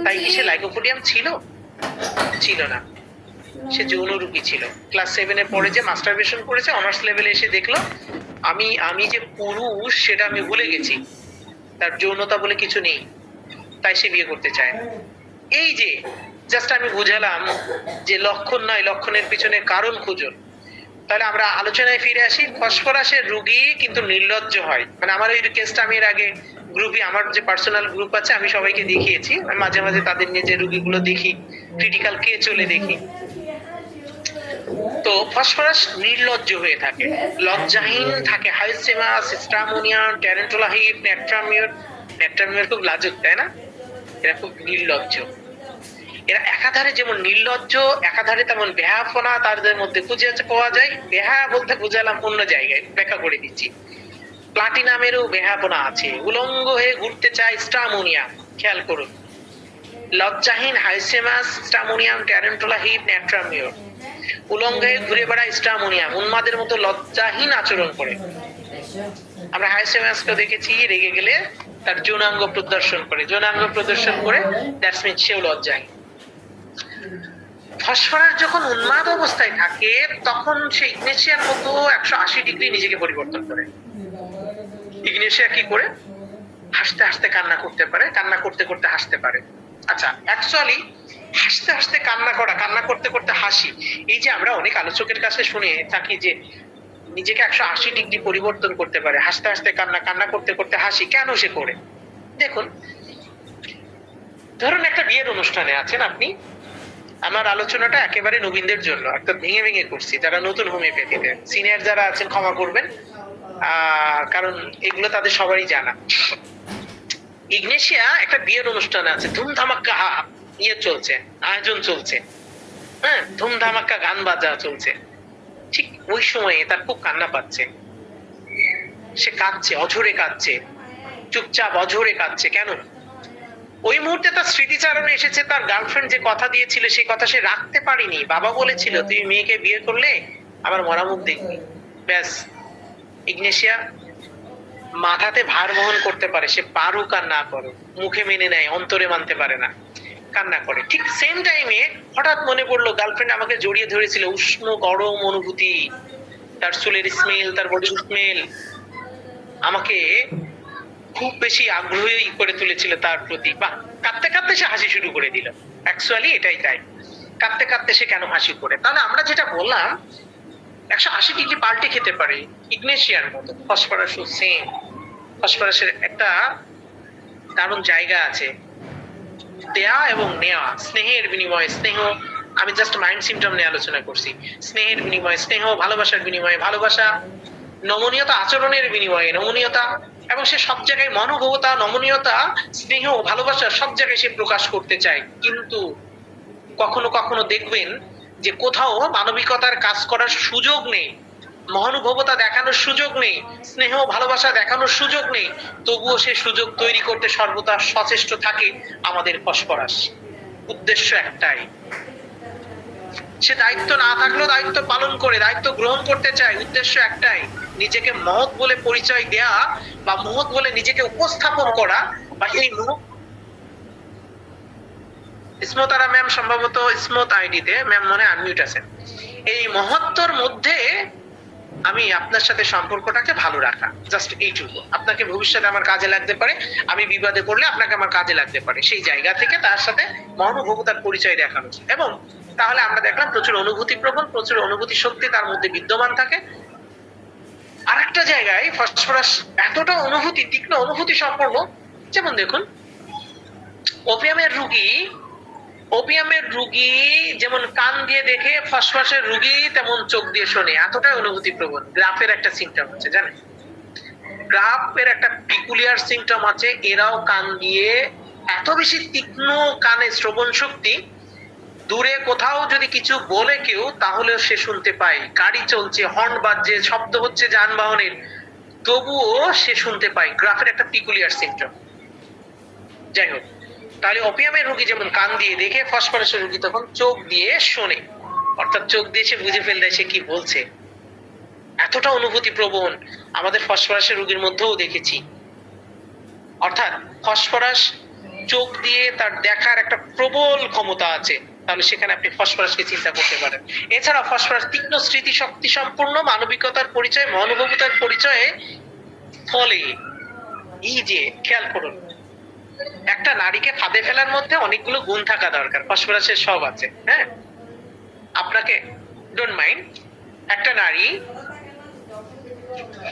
তাই কি সে লাইকোপোডিয়াম ছিল? ছিল না, সে যৌন রোগী ছিল। ক্লাস 7-এ পড়ে যে মাস্টারবেশন করেছে, অনার্স লেভেলে এসে দেখলো আমি যে পুরুষ সেটা আমি ভুলে গেছি, তার যৌনতা বলে কিছু নেই, তাই সে বিয়ে করতে চায় না। এই যে জাস্ট আমি বুঝালাম যে লক্ষণ নয়, লক্ষণের পিছনে কারণ খুঁজুন। তাহলে আমরা আলোচনায় ফিরে আসি। ফসফরাসের রোগী কিন্তু নির্লজ্জ হয়। মানে আমার এই কেসটা আমি এর আগে গ্রুপে, আমার যে পার্সোনাল গ্রুপ আছে, আমি সবাইকে দেখিয়েছি। আমি মাঝে মাঝে তাদের নিয়ে যে রোগীগুলো দেখি, ক্রিটিক্যাল কে চলে দেখি। তো ফসফরাস নির্লজ্জ হয়ে থাকে, লজ্জাহীন থাকে। হাইসেমাস, স্ট্রামোনিয়া, ট্যারেন্টুলা হিপ, নেকট্রামিওর। নেকট্রামিওর খুব লাজুক, তাই না? এরা খুব নির্লজ্জ। এরা একাধারে যেমন নির্লজ্জ, একাধারে তেমন বেহায়াপনা তাদের মধ্যে খুঁজে পাওয়া যায়। বেহায়া বলতে বুঝালাম অন্য জায়গায়, ব্যাখ্যা করে দিচ্ছি। প্লাটিনামেরও বেহায়াপনা আছে। উলঙ্গ হয়ে ঘুরতে চায় স্ট্রামোনিয়া, খেয়াল করুন। লজ্জাহীন হাইসেমাস, স্ট্রামোনিয়াম, ট্যারেন্টুলা হিপ, নেকট্রামিওর। উলঙ্গ হয়ে ঘুরে বেড়ায় স্ট্রামোনিয়াম, উন্মাদের মতো লজ্জাহীন আচরণ করে। আমরা হাইসেমাসকে দেখেছি রেগে গেলে তার যৌনাঙ্গ প্রদর্শন করে, যৌনাঙ্গ প্রদর্শন করে, দ্যাটস মিন সেও লজ্জাহীন। ফসফরাস যখন উন্মাদ অবস্থায় থাকে তখন সে ইগনেশিয়ার মতো 180 ডিগ্রি নিজেকে পরিবর্তন করে। ইগনেশিয়া কি করে? হাসতে হাসতে কান্না করতে পারে, কান্না করতে করতে হাসতে পারে। আচ্ছা, অ্যাকচুয়ালি হাসতে হাসতে কান্না করা, কান্না করতে করতে হাসি, এই যে আমরা অনেক আলোচকের কাছে শুনে থাকি যে নিজেকে 180 ডিগ্রি পরিবর্তন করতে পারে, হাসতে হাসতে কান্না, কান্না করতে করতে হাসি, কেন সে করে? দেখুন, ধরুন একটা বিয়ের অনুষ্ঠানে আছেন আপনি। আমার আলোচনাটা একেবারে নবীনদের জন্য, একটা ভেঙে ভেঙে করছি, যারা নতুন হোমিওপ্যাথিতে, সিনিয়র যারা আছেন ক্ষমা করবেন, কারণ এগুলো তাদের সবারই জানা। ইগনেশিয়া একটা বিয়ের অনুষ্ঠানে আছে, ধুমধামাক্কা ইয়ে চলছে, আয়োজন চলছে, হ্যাঁ, ধুমধামাক্কা গান বাজা চলছে। ঠিক ওই সময়ে তার খুব কান্না পাচ্ছে, সে কাঁদছে, অঝরে কাঁদছে, চুপচাপ অঝরে কাঁদছে। কেন? ওই মুহূর্তে তার স্মৃতিচারণে এসেছে তার গার্লফ্রেন্ড যে কথা দিয়েছিল সেই কথা সে রাখতে পারেনি। বাবা বলেছিল তুই মেয়েকে বিয়ে করলে আমার মরা মুখ দেখবি। ব্যাস, ইগনেশিয়া মাথাতে ভার বহন করতে পারে, সে পারুক আর না করুক, মুখে মেনে নেয়, অন্তরে মানতে পারে না, কান্না করে। ঠিক সেম টাইমে হঠাৎ মনে পড়লো গার্লফ্রেন্ড আমাকে জড়িয়ে ধরেছিল, উষ্ণ গরম অনুভূতি, তার চুলের স্মেল, তার বডির স্মেল আমাকে খুব বেশি আগ্রহী করে তুলেছিল তার প্রতি। বা কাঁদতে কাঁদতে সে হাসি শুরু করে দিল। অ্যাকচুয়ালি এটাই তাই, কাঁদতে কাঁদতে সে কেন হাসি করে? তাহলে আমরা যেটা বললাম 180 ডিগ্রি পাল্টে খেতে পারে ইগনেশিয়ার মতো। ফসফরাসও সেম। ফসফরাসের একটা দারুণ জায়গা আছে, দেয়া এবং নেওয়া, স্নেহের বিনিময়ে স্নেহ। আমি জাস্ট মাইন্ড সিমটম নিয়ে আলোচনা করছি। স্নেহের বিনিময়ে স্নেহ, ভালোবাসার বিনিময়ে ভালোবাসা, নমনীয়তা, আচরণের বিনিময়ে নমনীয়তা, এবং সে সব জায়গায় মনোভবতা, নমনীয়তা, স্নেহ, ভালোবাসা সব জায়গায় সে প্রকাশ করতে চায়। কিন্তু কখনো কখনো দেখবেন যে কোথাও মানবিকতার কাজ করার সুযোগ নেই, মহানুভবতা দেখানোর সুযোগ নেই, স্নেহ ভালোবাসা দেখানোর সুযোগ নেই, তবুও সে সুযোগ তৈরি করতে সর্বদা সচেষ্ট থাকে আমাদের ফসফরাস। উদ্দেশ্য একটাই, সে দায়িত্ব না থাকলেও দায়িত্ব পালন করে, দায়িত্ব গ্রহণ করতে চায়। উদ্দেশ্য একটাই, নিজেকে মহৎ বলে পরিচয় দেয়া বা মহৎ বলে নিজেকে উপস্থাপন করা। বা এই স্মতারা ম্যাম সম্ভবত স্মত আইডিতে, ম্যাম মনে আনমিউট আছেন। এই মহত্বর মধ্যে আমি আপনার সাথে সম্পর্কটাকে ভালো রাখা, জাস্ট এইটুকু। আপনাকে ভবিষ্যতে আমার কাজে লাগতে পারে, আমি বিবাদে পড়লে আপনাকে আমার কাজে লাগতে পারে, সেই জায়গা থেকে তার সাথে মহানুভবতার পরিচয় দেখানো। এবং তাহলে আমরা দেখলাম প্রচুর অনুভূতি প্রবণ, প্রচুর অনুভূতি শক্তি তার মধ্যে বিদ্যমান থাকে। আরেকটা জায়গায় ফসফরাস এতটা অনুভূতি, তীক্ষ্ণ অনুভূতি সম্পন্ন, যেমন দেখুন ওপিয়ামের রুগী যেমন কান দিয়ে দেখে, ফসফরাসের রুগী তেমন চোখ দিয়ে শোনে, এতটাই অনুভূতি প্রবণ। গ্রাফের একটা সিমটম আছে, জানেন? গ্রাফের একটা পিকুলিয়ার সিমটম আছে, এরাও কান দিয়ে এত বেশি তীক্ষ্ণ কানে শ্রবণ শক্তি, দূরে কোথাও যদি কিছু বলে কেউ তাহলে সে শুনতে পায়। গাড়ি চলছে, হর্ন বাজছে, শব্দ হচ্ছে যানবাহনের, তবুও সে শুনতে পায়। গ্রাফের একটা পিকুলিয়ার সিমটম। যাই হোক, তাহলে ওপিয়ামের রোগী যেমন কান দিয়ে দেখে, ফসফরাসের রোগী তখন চোখ দিয়ে শোনে, অর্থাৎ চোখ দিয়ে সে বুঝে ফেলতে সে কি বলছে। এতটা অনুভূতি প্রবণ আমাদের ফসফরাসের রোগীর মধ্যেও দেখেছি। অর্থাৎ ফসফরাস চোখ দিয়ে তার দেখার একটা প্রবল ক্ষমতা আছে। তাহলে সেখানে আপনি ফসফরাসকে চিন্তা করতে পারেন। এছাড়া ফসফরাস তীক্ষ্ণ স্মৃতি শক্তি সম্পূর্ণ, মানবিকতার পরিচয়, মহানুভবতার পরিচয়ে ফলে। এই যে খেয়াল করুন, একটা নারীকে ফাঁদে ফেলার মধ্যে অনেকগুলো গুণ থাকা দরকার, ফসফরাসের সব আছে। হ্যাঁ, আপনাকে ডোন্ট মাইন্ড, একটা নারী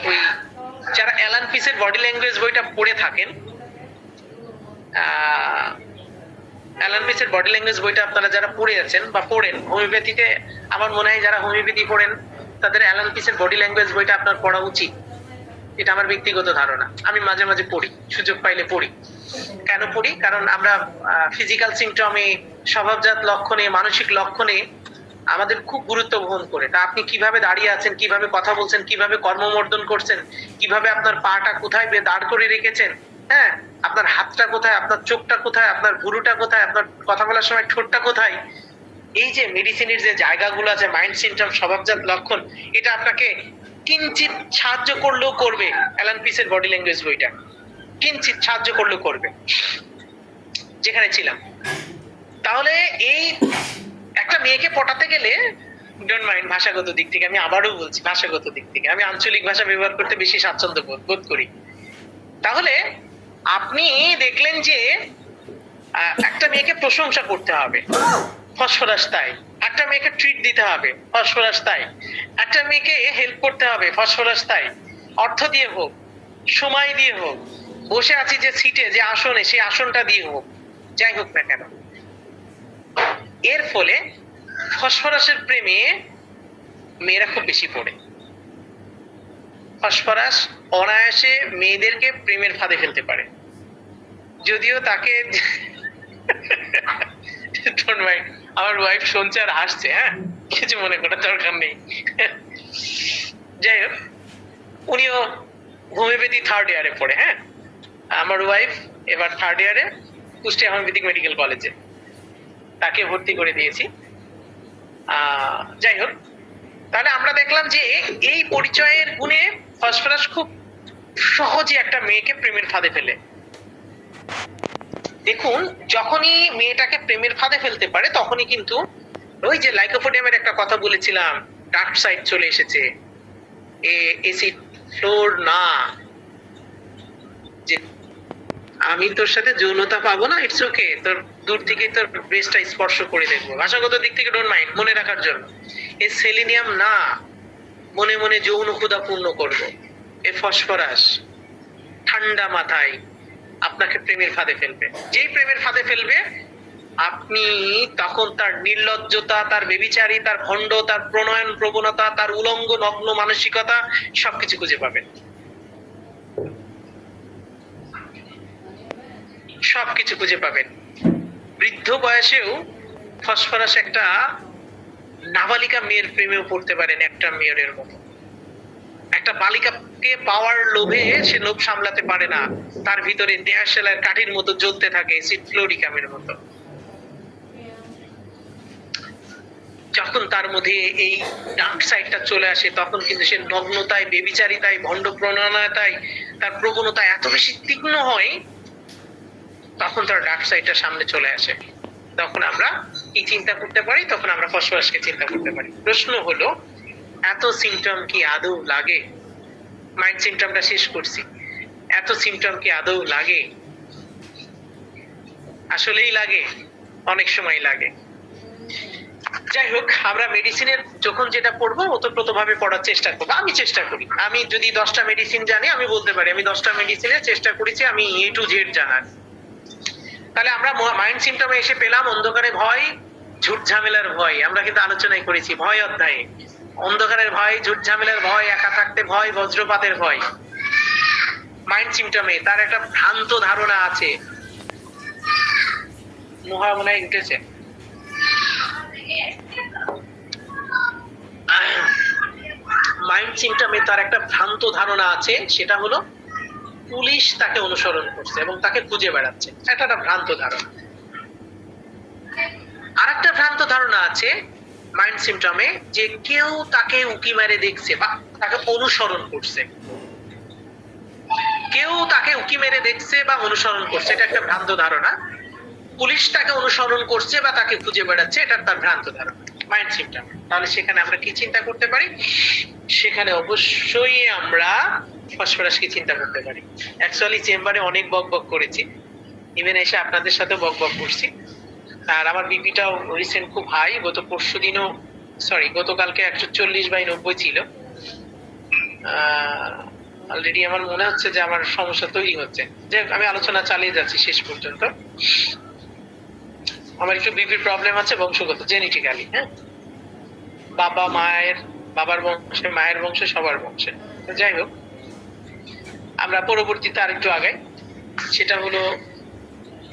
ওই যারা অ্যালান পিসের বডি ল্যাঙ্গুয়েজ বইটা পড়ে থাকেন, অ্যালান পিসের বডি ল্যাঙ্গুয়েজ বইটা আপনারা যারা পড়ে আছেন বা পড়েন, হোমিওপ্যাথিতে আমার মনে হয় যারা হোমিওপ্যাথি পড়েন তাদের অ্যালান পিসের বডি ল্যাঙ্গুয়েজ বইটা আপনার পড়া উচিত। এটা আমার ব্যক্তিগত ধারণা, আমি মাঝে মাঝে পড়ি, সুযোগ পাইলে পড়ি। কেন পড়ি? কারণ আমরা ফিজিক্যাল সিমটমে, স্বভাবজাত লক্ষণে, মানসিক লক্ষণে আমাদের খুব গুরুত্ব বহন করে। তা আপনি কিভাবে দাঁড়িয়ে আছেন, কিভাবে কথা বলছেন, কিভাবে কর্মমর্দন করছেন, কিভাবে আপনার পাটা কোথায় দাঁড় করে রেখেছেন, হ্যাঁ, আপনার হাতটা কোথায়, আপনার চোখটা কোথায়, আপনার ভুরুটা কোথায়, আপনার কথা বলার সময় ঠোঁটটা কোথায়, এই যে মেডিসিনের যে জায়গাগুলো আছে, মাইন্ড সিমটম, স্বভাবজাত লক্ষণ, এটা আপনাকে কিঞ্চিত সাহায্য করলেও করবে। অ্যালান পিসের বডি ল্যাঙ্গুয়েজ বইটা কিঞ্চিত সাহায্য করলেও করবে, যেখানে ছিলাম। তাহলে এই একটা মেয়েকে পটাতে গেলে, ডোন্ট মাইন্ড, ভাষাগত দিক থেকে আমি আবারও বলছি, ভাষাগত দিক থেকে আমি আঞ্চলিক ভাষা ব্যবহার করতে বেশি স্বাচ্ছন্দ্য বোধ করি। তাহলে আপনি দেখলেন যে একটা মেয়েকে প্রশংসা করতে হবে, ফসফরাস তাই। একটা মেয়েকে ট্রিট দিতে হবে, ফসফরাস তাই। একটা মেয়েকে হেল্প করতে হবে, ফসফরাস তাই। অর্থ দিয়ে হোক, সময় দিয়ে হোক, বসে আছি যে সিটে, যে আসনে, সেই আসনটা দিয়ে হোক, যাই হোক না কেন, এর ফলে ফসফরাসের প্রেমে মেয়েরা খুব বেশি পড়ে। ফসফরাস অনায়াসে মেয়েদেরকে প্রেমের ফাঁদে ফেলতে পারে, যদিও তাকে আমার ওয়াইফ শুনছে আর হাসছে, হ্যাঁ, কিছু মনে করার দরকার নেই। যাই হোক, উনিও হোমিওপ্যাথি 3rd ইয়ারে পড়ে। হ্যাঁ, আমার ওয়াইফ এবার 3rd ইয়ারে কুষ্টিয়া হোমিওপ্যাথিক মেডিকেল কলেজে, তাকে ভর্তি করে দিয়েছি। যাই হোক, তাহলে আমরা দেখলাম যে এই পরিচয়ের গুণে ফসফরাস খুব সহজে একটা মেয়েকে প্রেমের ফাঁদে ফেলে। দেখুন, যখনই মেয়েটাকে প্রেমের ফাঁদে ফেলতে পারে তখনই কিন্তু ওই যে লাইকোপোডিয়ামের একটা কথা বলেছিলাম, ডার্ক সাইড চলে এসেছে। এসিড ফ্লোর না, যে আমি তোর সাথে যৌনতা পাবো না, ইটস ওকে, তোর দূর থেকে তোর ব্রেস্টটা স্পর্শ করে দেখবো, ভাষাগত দিক থেকে ডোন্ট মাইন্ড, মনে রাখার জন্য। এই সেলিনিয়াম না, মনে মনে যৌন ক্ষুধা পূর্ণ করবো। এ ফসফরাস ঠান্ডা মাথায় আপনাকে প্রেমের ফাঁদে ফেলবে। যেই প্রেমের ফাঁদে ফেলবে, আপনি তখন তার নির্লজ্জতা, তার বেবিচারী, তার ভণ্ড, তার প্রণয়ন প্রবণতা, তার উলঙ্গ নগ্ন মানসিকতা সবকিছু খুঁজে পাবেন, সবকিছু খুঁজে পাবেন। বৃদ্ধ বয়সেও ফসফরাস একটা নাবালিকা মেয়ের প্রেমেও পড়তে পারেন, একটা মেয়ের মতো। একটা বালিকাকে পাওয়ার লোভে সে লোভ সামলাতে পারে না, তার ভিতরে দেহাশালার কাঠির মতো জ্বলতে থাকে, সিটফ্লোরিকামের মতো। যখন তার মধ্যে এই ডার্ক সাইডটা চলে আসে, তখন কিন্তু সে নগ্নতায়, বেবিচারিতায়, ভণ্ড প্রণয়তায়, তার প্রবণতা এত বেশি তীক্ষ্ণ হয়, তখন তার ডার্ক সাইডটা সামনে চলে আসে। তখন আমরা কি চিন্তা করতে পারি? তখন আমরা ফসফরাসকে চিন্তা করতে পারি। প্রশ্ন হলো, এত সিমটম কি আদৌ লাগে? মাইন্ড সিমটমটা শেষ করছি, এত সিমটম কি আদৌ লাগে? আসলেই লাগে, অনেক সময় লাগে। যাই হোক, আমরা মেডিসিনের যখন যেটা পড়বো ওতপ্রোতভাবে পড়ার চেষ্টা করবো। আমি চেষ্টা করি, আমি যদি 10টা মেডিসিন জানি, আমি বলতে পারি আমি 10টা মেডিসিনের চেষ্টা করেছি আমি A to Z জানার। তাহলে আমরা মাইন্ড সিমটমে এসে পেলাম অন্ধকারে ভয়, ঝুট ঝামেলার ভয়। আমরা কিন্তু আলোচনাই করেছি ভয় অধ্যায়ে, অন্ধকারের ভয়, ঝুট ঝামেলার ভয়, একা থাকতে ভয়, বজ্রপাতের ভয়। মাইন্ড সিমটমে তার একটা ভ্রান্ত ধারণা আছে। মুহা মনে হয় উঠেছে। মাইন্ড সিমটমে তার একটা ভ্রান্ত ধারণা আছে, সেটা হলো পুলিশ তাকে অনুসরণ করছে এবং তাকে খুঁজে বেড়াচ্ছে। এটা একটা ভ্রান্ত ধারণা। আরেকটা ভ্রান্ত ধারণা আছে মাইন্ড সিমটমে, যে কেউ তাকে উকি মেরে দেখছে বা তাকে অনুসরণ করছে। কেউ তাকে উকি মেরে দেখছে বা অনুসরণ করছে, এটা একটা ভ্রান্ত ধারণা। পুলিশ তাকে অনুসরণ করছে বা তাকে খুঁজে বেড়াচ্ছে, এটা তার ভ্রান্ত ধারণা, মাইন্ড সিমটম। তাহলে সেখানে আমরা কি চিন্তা করতে পারি? সেখানে অবশ্যই আমরা ফসফরাস কি চিন্তা করতে পারি। অ্যাকচুয়ালি চেম্বারে অনেক বক বক করেছি, ইভেন এসে আপনাদের সাথে বক বক করছি। আর আমার বিপিটাও রিসেন্ট খুব হাই, গতকালকে 140/90 ছিল। অলরেডি আমার মনে হচ্ছে যে আমার সমস্যা তৈরি হচ্ছে, যে আমি আলোচনা চালিয়ে যাচ্ছি শেষ পর্যন্ত। আমার একটু বিপির প্রবলেম আছে, বংশগত, জেনেটিক্যালি। হ্যাঁ, বাবার বংশে, মায়ের বংশে, সবার বংশে। তো যাই হোক, আমরা পরবর্তীতে আরেকটু আগাই। সেটা হলো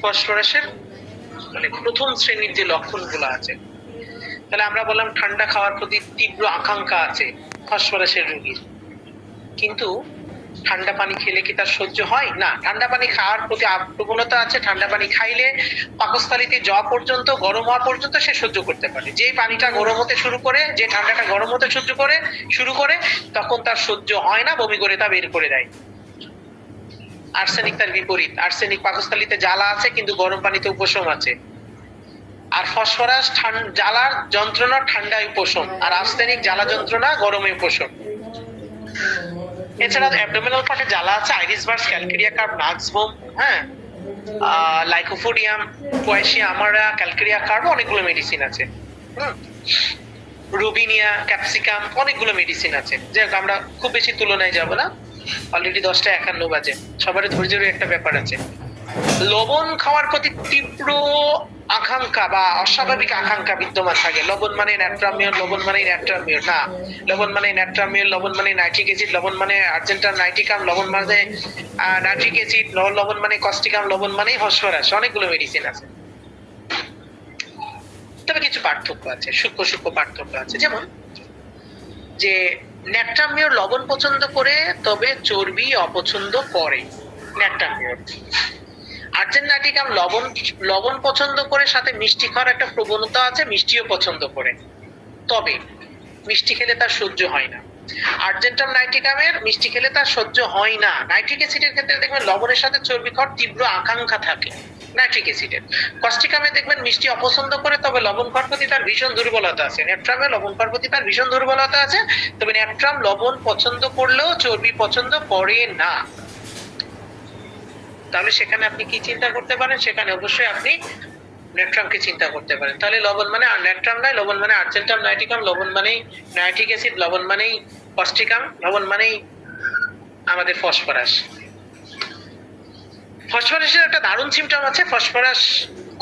ফসফরাসের মানে প্রথম শ্রেণীর যে লক্ষণগুলো আছে। তাহলে আমরা বললাম ঠান্ডা খাওয়ার প্রতি তীব্র আকাঙ্ক্ষা আছে ফসফরাসের রোগীর, কিন্তু ঠান্ডা পানি খেলে কি তার সহ্য হয়? না। ঠান্ডা পানি খাওয়ার প্রতি প্রবণতা আছে, ঠান্ডা পানি খাইলে পাকস্থলীতে যাওয়া পর্যন্ত, গরম হওয়া পর্যন্ত সে সহ্য করতে পারে। যে পানিটা গরম হতে শুরু করে, যে ঠান্ডাটা গরম হতে শুরু করে তখন তার সহ্য হয় না, বমি করে তা বের করে দেয়। আর্সেনিক তার বিপরীত। আর্সেনিক পাকস্থলীতে জ্বালা আছে কিন্তু গরম পানিতে উপশম আছে, আর ফসফরাস জ্বালার যন্ত্রণা ঠান্ডায় উপশম, আর আর্সেনিক জ্বালা যন্ত্রণা গরমে উপশম। এছাড়া অ্যাবডোমিনাল পার্টে জ্বালা আছে, আইরিস বার্স, ক্যালকেরিয়া কার্ভ, নাক্সবোম, হ্যাঁ, লাইকোফোডিয়াম, কোয়াইশিয়া আমারা, ক্যালকেরিয়া কার্ভ, অনেকগুলো মেডিসিন আছে। রুবিনিয়া, ক্যাপসিকাম, অনেকগুলো মেডিসিন আছে। যাই হোক, আমরা খুব বেশি তুলনায় যাব না, অলরেডি 10:51 বাজে। সবার ধৈর্যের একটা ব্যাপার আছে। লবণ খাওয়ার প্রতি তীব্র আকাঙ্ক্ষা বা অস্বাভাবিক আকাঙ্ক্ষা বিদ্যমান থাকে। লবণ মানে ন্যাট্রামিয়ন, লবণ মানে ন্যাট্রামিয়ন না, লবণ মানে ন্যাট্রামিয়ন, লবণ মানে নাইট্রিক অ্যাসিড, লবণ মানে আর্জেন্টাম নাইট্রিকাম, লবণ মানে নাইট্রিক অ্যাসিড, লবণ মানে কস্টিকাম, লবণ মানে ফসফরাস। অনেকগুলো মেডিসিন আছে, তবে কিছু পার্থক্য আছে, সূক্ষ্ম পার্থক্য আছে। যেমন যে ন্যাট্রামিয়র লবণ পছন্দ করে, তবে চর্বি অপছন্দ করে। ন্যাট্রামিয়র। আর্জেন্টাটিকাম লবণ পছন্দ করে, সাথে মিষ্টি খাওয়ার একটা প্রবণতা আছে, মিষ্টিও পছন্দ করে, তবে মিষ্টি খেলে তার সহ্য হয় না। আর্জেন্টাম নাইট্রিকামের মিষ্টি খেলে তার সহ্য হয় না। নাইট্রিক অ্যাসিডের ক্ষেত্রে দেখবেন লবণের সাথে চর্বি খাওয়ার তীব্র আকাঙ্ক্ষা থাকে নাইট্রিক অ্যাসিডের। কস্টিকামে দেখবেন মিষ্টি অপছন্দ করে, তবে লবণ খাওয়ার প্রতি তার ভীষণ দুর্বলতা আছে। ন্যাট্রামে লবণ খাওয়ার প্রতি তার ভীষণ দুর্বলতা আছে, তবে ন্যাট্রাম লবণ পছন্দ করলেও চর্বি পছন্দ করে না। তাহলে সেখানে আপনি কি চিন্তা করতে পারেন? সেখানে অবশ্যই আপনি ন্যাট্রামকে চিন্তা করতে পারেন। তাহলে লবণ মানে ন্যাট্রাম নয়, লবণ মানে আর্জেন্টাম নাইট্রিকাম, লবণ মানেই নাইট্রিক অ্যাসিড, লবণ মানেই কস্টিকাম, লবণ মানেই আমাদের ফসফরাস। ফসফরাসের একটা দারুণ সিমটম আছে। ফসফরাস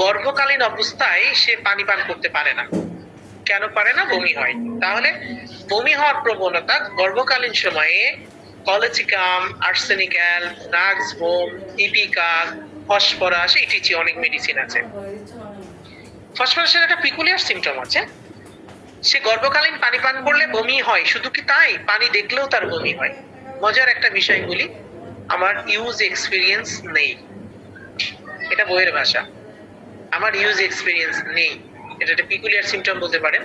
গর্ভকালীন অবস্থায় সে পানি পান করতে পারে না। কেন পারে না? বমি হয়। তাহলে বমি হওয়ার প্রবণতা গর্ভকালীন সময়ে কলেচিকাম, আর্সেনিক্যাল, নাক্সবোম, ইপিকাল, ফসফরাস, ইটিচি, অনেক মেডিসিন আছে। ফসফরাসের একটা পিকুলিয়ার সিমটম আছে, সে গর্ভকালীন পানি পান করলে বমি হয়। শুধু কি তাই, পানি দেখলেও তার বমি হয়। মজার একটা বিষয় বলি, আমার ইউজ এক্সপিরিয়েন্স নেই, এটা বইয়ের ভাষা, আমার ইউজ এক্সপিরিয়েন্স নেই, এটা একটা পিকুলিয়ার সিমটম বলতে পারেন।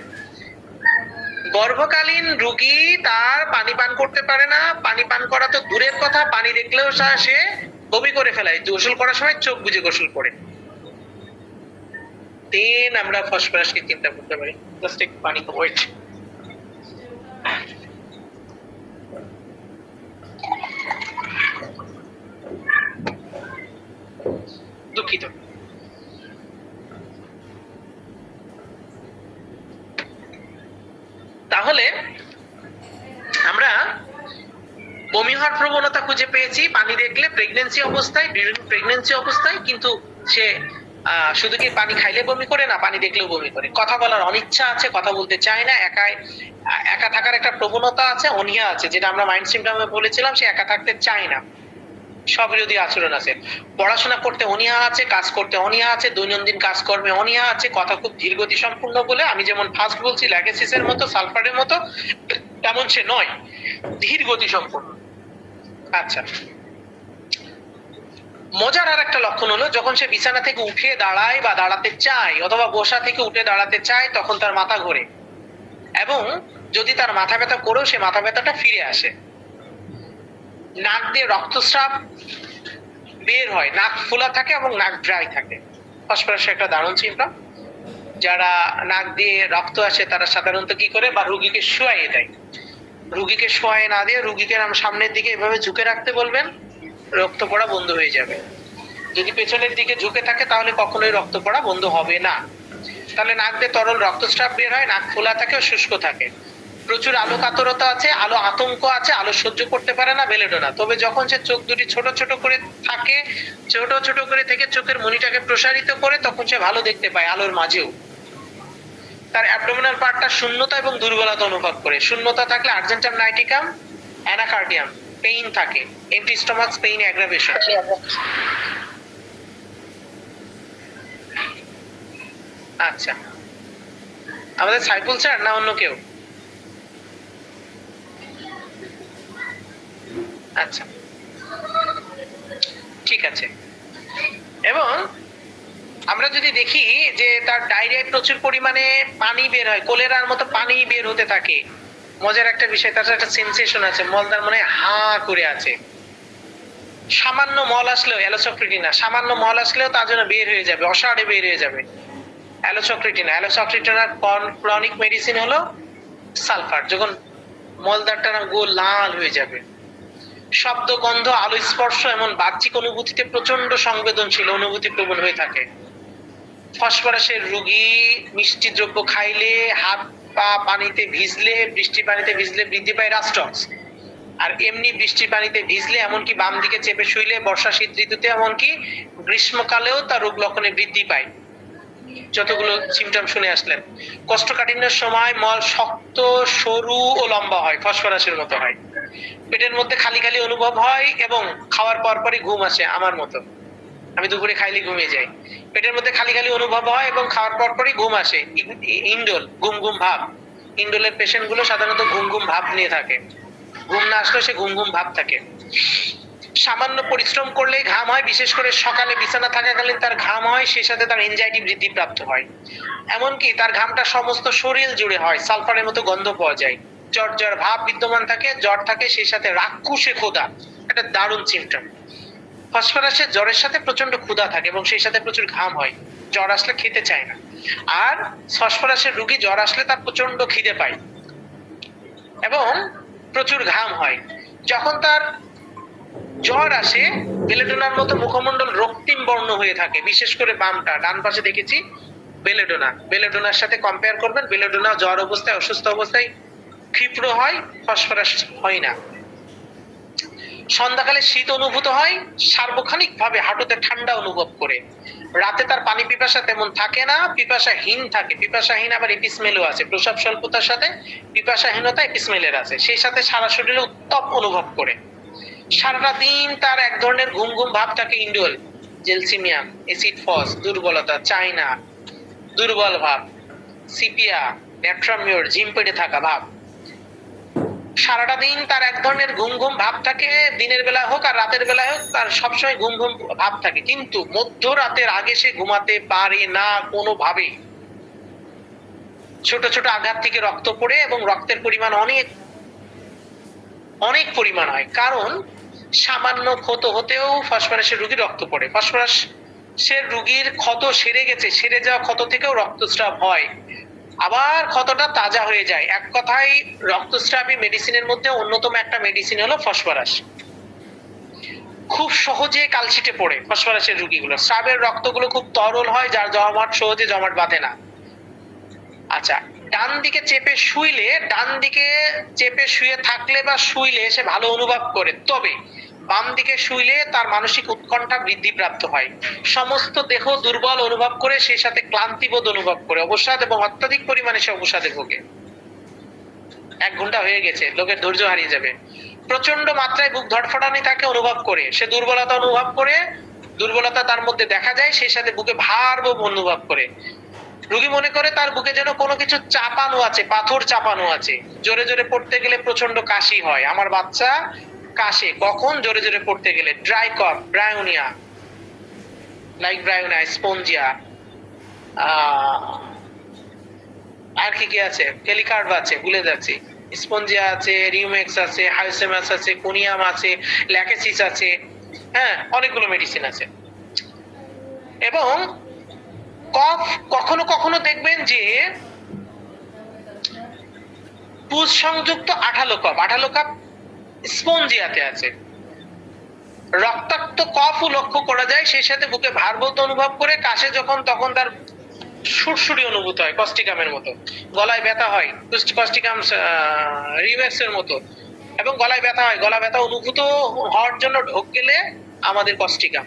গর্ভকালীন রোগী তার পানি পান করতে পারে না, পানি পান করা তো দূরের কথা, পানি দেখলেও সে বমি করে ফেলায়। গোসল করার সময় চোখ বুজে গোসল করে। দেন আমরা ফসফরাসকে চিন্তা করতে পারি। জাস্ট একটু পানি খাবো, ওয়েট। দুঃখিত। তাহলে আমরা বমি হওয়ার প্রবণতা খুঁজে পেয়েছি পানি দেখলে, প্রেগন্যান্সি অবস্থায়, কিন্তু সে শুধু কি পানি খাইলে বমি করে না, পানি দেখলেও বমি করে। কথা বলার অনিচ্ছা আছে, কথা বলতে চায় না, একা থাকার একটা প্রবণতা আছে, অনীহা আছে, যেটা আমরা মাইন্ড সিমটমে বলেছিলাম, সে একা থাকতে চায় না। স্ববিরোধী আচরণ আছে, পড়াশোনা করতে অনীহা আছে, কাজ করতে অনীহা আছে, দৈনন্দিন কাজকর্মে অনীহা আছে, কথা খুব ধীরগতি সম্পূর্ণ বলে, আমি যেমন ফাস্ট বলছি ল্যাগেসিসের মতো, সালফারের মতো, তেমন সে নয়, ধীর গতি সম্পূর্ণ। আচ্ছা, মজার আর একটা লক্ষণ হলো, যখন সে বিছানা থেকে উঠে দাঁড়ায় বা দাঁড়াতে চায়, অথবা বসা থেকে উঠে দাঁড়াতে চায়, তখন তার মাথা ঘোরে, এবং যদি তার মাথা ব্যথা করেও সে মাথা ব্যথাটা ফিরে আসে। নাক দিয়ে রক্তস্রাব বের হয়, নাক ফোলা থাকে এবং নাক ড্রাই থাকে। ফসফরাসের একটা দারুণ সিমটম। যারা নাক দিয়ে রক্ত আসে তারা সাধারণত কি করে, বা রুগীকে শোয়াইয়ে দেয়। রুগীকে শোয়াইয়ে না দিয়ে রুগীকে সামনের দিকে এভাবে ঝুঁকে রাখতে বলবেন, রক্ত পড়া বন্ধ হয়ে যাবে। যদি পেছনের দিকে ঝুঁকে থাকে তাহলে কখনোই রক্ত পড়া বন্ধ হবে না। তাহলে নাক দিয়ে তরল রক্তস্রাব বের হয়, নাক খোলা থাকে ও শুষ্ক থাকে। প্রচুর আলো কাতরতা আছে, আলো আতঙ্ক আছে, আলো সহ্য করতে পারে না বেলেডোনা। তবে যখন সে চোখ দুটি ছোট ছোট করে থাকে, ছোট ছোট করে থেকে চোখের মনিটাকে প্রসারিত করে, তখন সে ভালো দেখতে পায় আলোর মাঝেও। তার অ্যাবডোমিনাল পার্টটা শূন্যতা এবং দুর্বলতা অনুভব করে। শূন্যতা থাকলে আর্জেন্টাম নাইটিকাম, অ্যানাকার্ডিয়াম পেইন থাকে, এমটি স্টমাক পেইন অ্যাগ্রাভেশন। আচ্ছা, আমাদের সাইফুল স্যার না অন্য কেউ? আচ্ছা, ঠিক আছে। এবং আমরা যদি দেখি যে তার ডায়রিয়ায় প্রচুর পরিমাণে পানি বের হয়, কোলেরার মতো পানি বের হতে থাকে। মজার একটা বিষয়, তার একটা সেন্সেশন আছে, মলদার মনে হা করে আছে। সামান্য মল আসলেও, অ্যালোসক্রিটিনা, সামান্য মল আসলেও তার জন্য বের হয়ে যাবে, অসাড়ে বের হয়ে যাবে। অ্যালোসক্রিটিনার ক্রনিক মেডিসিন হলো সালফার। যখন মলদারটা না গোল লাল হয়ে যাবে। শব্দ, গন্ধ, আলো, স্পর্শ এমন বাহ্যিক অনুভূতিতে প্রচন্ড সংবেদনশীল, অনুভূতি প্রবল হয়ে থাকে। ফসফরাসের রোগী মিষ্টি দ্রব্য খাইলে, হাত পা পানিতে ভিজলে, বৃষ্টি পানিতে ভিজলে বৃদ্ধি পায় রাস্টক্স। আর এমনি বৃষ্টির পানিতে ভিজলে, এমনকি বাম দিকে চেপে শুইলে, বর্ষা শীত ঋতুতে, এমনকি গ্রীষ্মকালেও তার রোগ লক্ষণে বৃদ্ধি পায়। যতগুলো সিমটম শুনে আসলেন। কোষ্ঠকাঠিন্যের সময় মল শক্ত, সরু ও লম্বা হয়, ফসফরাসের মতো হয়। পেটের মধ্যে খালি খালি অনুভব হয় এবং খাওয়ার পরপরই ঘুম আসে, আমার মতো। আমি দুপুরে খাইলে ঘুমিয়ে যাই। পেটের মধ্যে খালি খালি অনুভব হয় এবং খাওয়ার পরপরই ঘুম আসে। ইন্ডোল, ঘুম ঘুম ভাব। ইন্ডোলের পেশেন্ট গুলো সাধারণত ঘুম ঘুম ভাব নিয়ে থাকে। ঘুম না আসলেও সে ঘুম ঘুম ভাব থাকে। সামান্য পরিশ্রম করলেই ঘাম হয়, বিশেষ করে সকালে বিছানা থাকাকালীন তার ঘাম হয়, সেই সাথে তার এনজাইটি বৃদ্ধি প্রাপ্ত হয়। এমনকি তার ঘামটা সমস্ত শরীর জুড়ে হয়, সালফারের মতো গন্ধ পাওয়া যায়। জ্বর জ্বর ভাব বিদ্যমান থাকে, জ্বর থাকে, সেই সাথে রাক্ষসে ক্ষুধা, একটা দারুণ সিমটম। ফসফরাসের জ্বরের সাথে প্রচন্ড ক্ষুধা থাকে এবং সেই সাথে প্রচুর ঘাম হয়। জ্বর আসলে খেতে চায় না। আর ফসফরাসের রোগী জ্বর আসলে তার প্রচন্ড খিদে পায় এবং প্রচুর ঘাম হয়। যখন তার জ্বর আসে, বেলেডোনার মতো মুখমণ্ডল রক্তিম বর্ণ হয়ে থাকে, বিশেষ করে বামটা। ডান পাশে দেখেছি বেলেডোনার সাথে কম্পেয়ার করবেন। বেলেডোনা জ্বর অবস্থায়, অসুস্থ অবস্থায় ক্ষিপ্র হয়, ফসফরাস হয় না। সন্ধ্যাকালে শীত অনুভূত হয়, সার্বক্ষণিক ভাবে হাঁটুতে ঠান্ডা অনুভব করে। রাতে তার পানি পিপাসা তেমন থাকে না, পিপাসাহীন থাকে। পিপাসাহীন আবার এপিসমেলও আছে, প্রস্রাব স্বল্পতার সাথে পিপাসাহীনতা এপিসমেলের আছে। সেই সাথে সারা শরীরে উত্তাপ অনুভব করে। সারাটা দিন তার এক ধরনের ঘুম ঘুম ভাব থাকে। ইন্ডোল, জেলসিমিয়াম, এসিড ফস, দুর্বলতা, চাইনা, দুর্বল ভাব, সিপিয়া, নেট্রামিওর, জিম পেটে থাকা ভাব। সারাটা দিন তার এক ধরনের ঘুম ঘুম ভাব থাকে, দিনের বেলা হোক আর রাতের বেলা হোক তার সবসময় ঘুম ঘুম ভাব থাকে। কিন্তু মধ্যরাতের আগে সে ঘুমাতে পারে না কোনোভাবে। ছোট ছোট আঘাত থেকে রক্ত পড়ে এবং রক্তের পরিমাণ অনেক অনেক পরিমাণ হয়। কারণ সামান্য ক্ষত হতেও ফসফরাসের রোগীর রক্ত পড়ে। ফসফরাসের রোগীর ক্ষত সেরে গেছে, সেরে যাওয়া ক্ষত থেকেও রক্তস্রাব হয়, আবার ক্ষতটা তাজা হয়ে যায়। এক কথায় রক্তস্রাবী মেডিসিনের মধ্যে অন্যতম একটা মেডিসিন হলো ফসফরাস। খুব সহজে কালশিটে পড়ে ফসফরাসের রোগীগুলো। স্রাবের রক্তগুলো খুব তরল হয়, যার জমাট সহজে জমাট বাঁধে না। আচ্ছা, ডান দিকে চেপে শুয়ে থাকলে বা শুইলে সে ভালো অনুভব করে, তবে বাম দিকে শুইলে তার মানসিক উৎকণ্ঠা বৃদ্ধি প্রাপ্ত হয়। সমস্ত দেহ দুর্বল অনুভব করে, সেই সাথে ক্লান্তিবোধ অনুভব করে, অবসাদ এবং অত্যাধিক পরিমাণে সে অবসাদে ভোগে। 1 ঘন্টা হয়ে গেছে, লোকের ধৈর্য হারিয়ে যাবে। প্রচন্ড মাত্রায় বুক ধড়ফড়ানি তাকে অনুভব করে, সে দুর্বলতা অনুভব করে, দুর্বলতা তার মধ্যে দেখা যায়, সেই সাথে বুকে ভার অনুভব করে। রোগী মনে করে তার বুকে যেন কোনো কিছু চাপানো আছে, পাথর চাপানো আছে। জোরে জোরে পড়তে গেলে প্রচন্ড কাশি হয়। আমার বাচ্চা কাশে কখন? জোরে জোরে পড়তে গেলে। ড্রাই কফ, ব্রায়োনিয়া, স্পঞ্জিয়া, আর কি কি আছে, টেলিকার্ভ আছে, ভুলে যাচ্ছি। স্পঞ্জিয়া আছে, রিউমেক্স আছে, হাইসেমাস আছে, কোনিয়াম আছে, ল্যাকেসিস আছে, হ্যাঁ, অনেকগুলো মেডিসিন আছে। এবং কফ কখনো কখনো দেখবেন যে পুজ সংযুক্ত আঠালো কফ স্পঞ্জিয়াতে আছে। রক্তাক্ত কফও লক্ষ্য করা যায়, সেই সাথে বুকে ভারবোধ অনুভব করে কাশে যখন তখন তার সুরসুরি অনুভূত হয়, কস্টিকামের মতো। গলায় ব্যথা হয়, কস্টিকাম রিম্যাক্সের মতো, এবং গলায় ব্যথা হয়। গলা ব্যথা অনুভূত হওয়ার জন্য ঢোক গেলে আমাদের কস্টিকাম।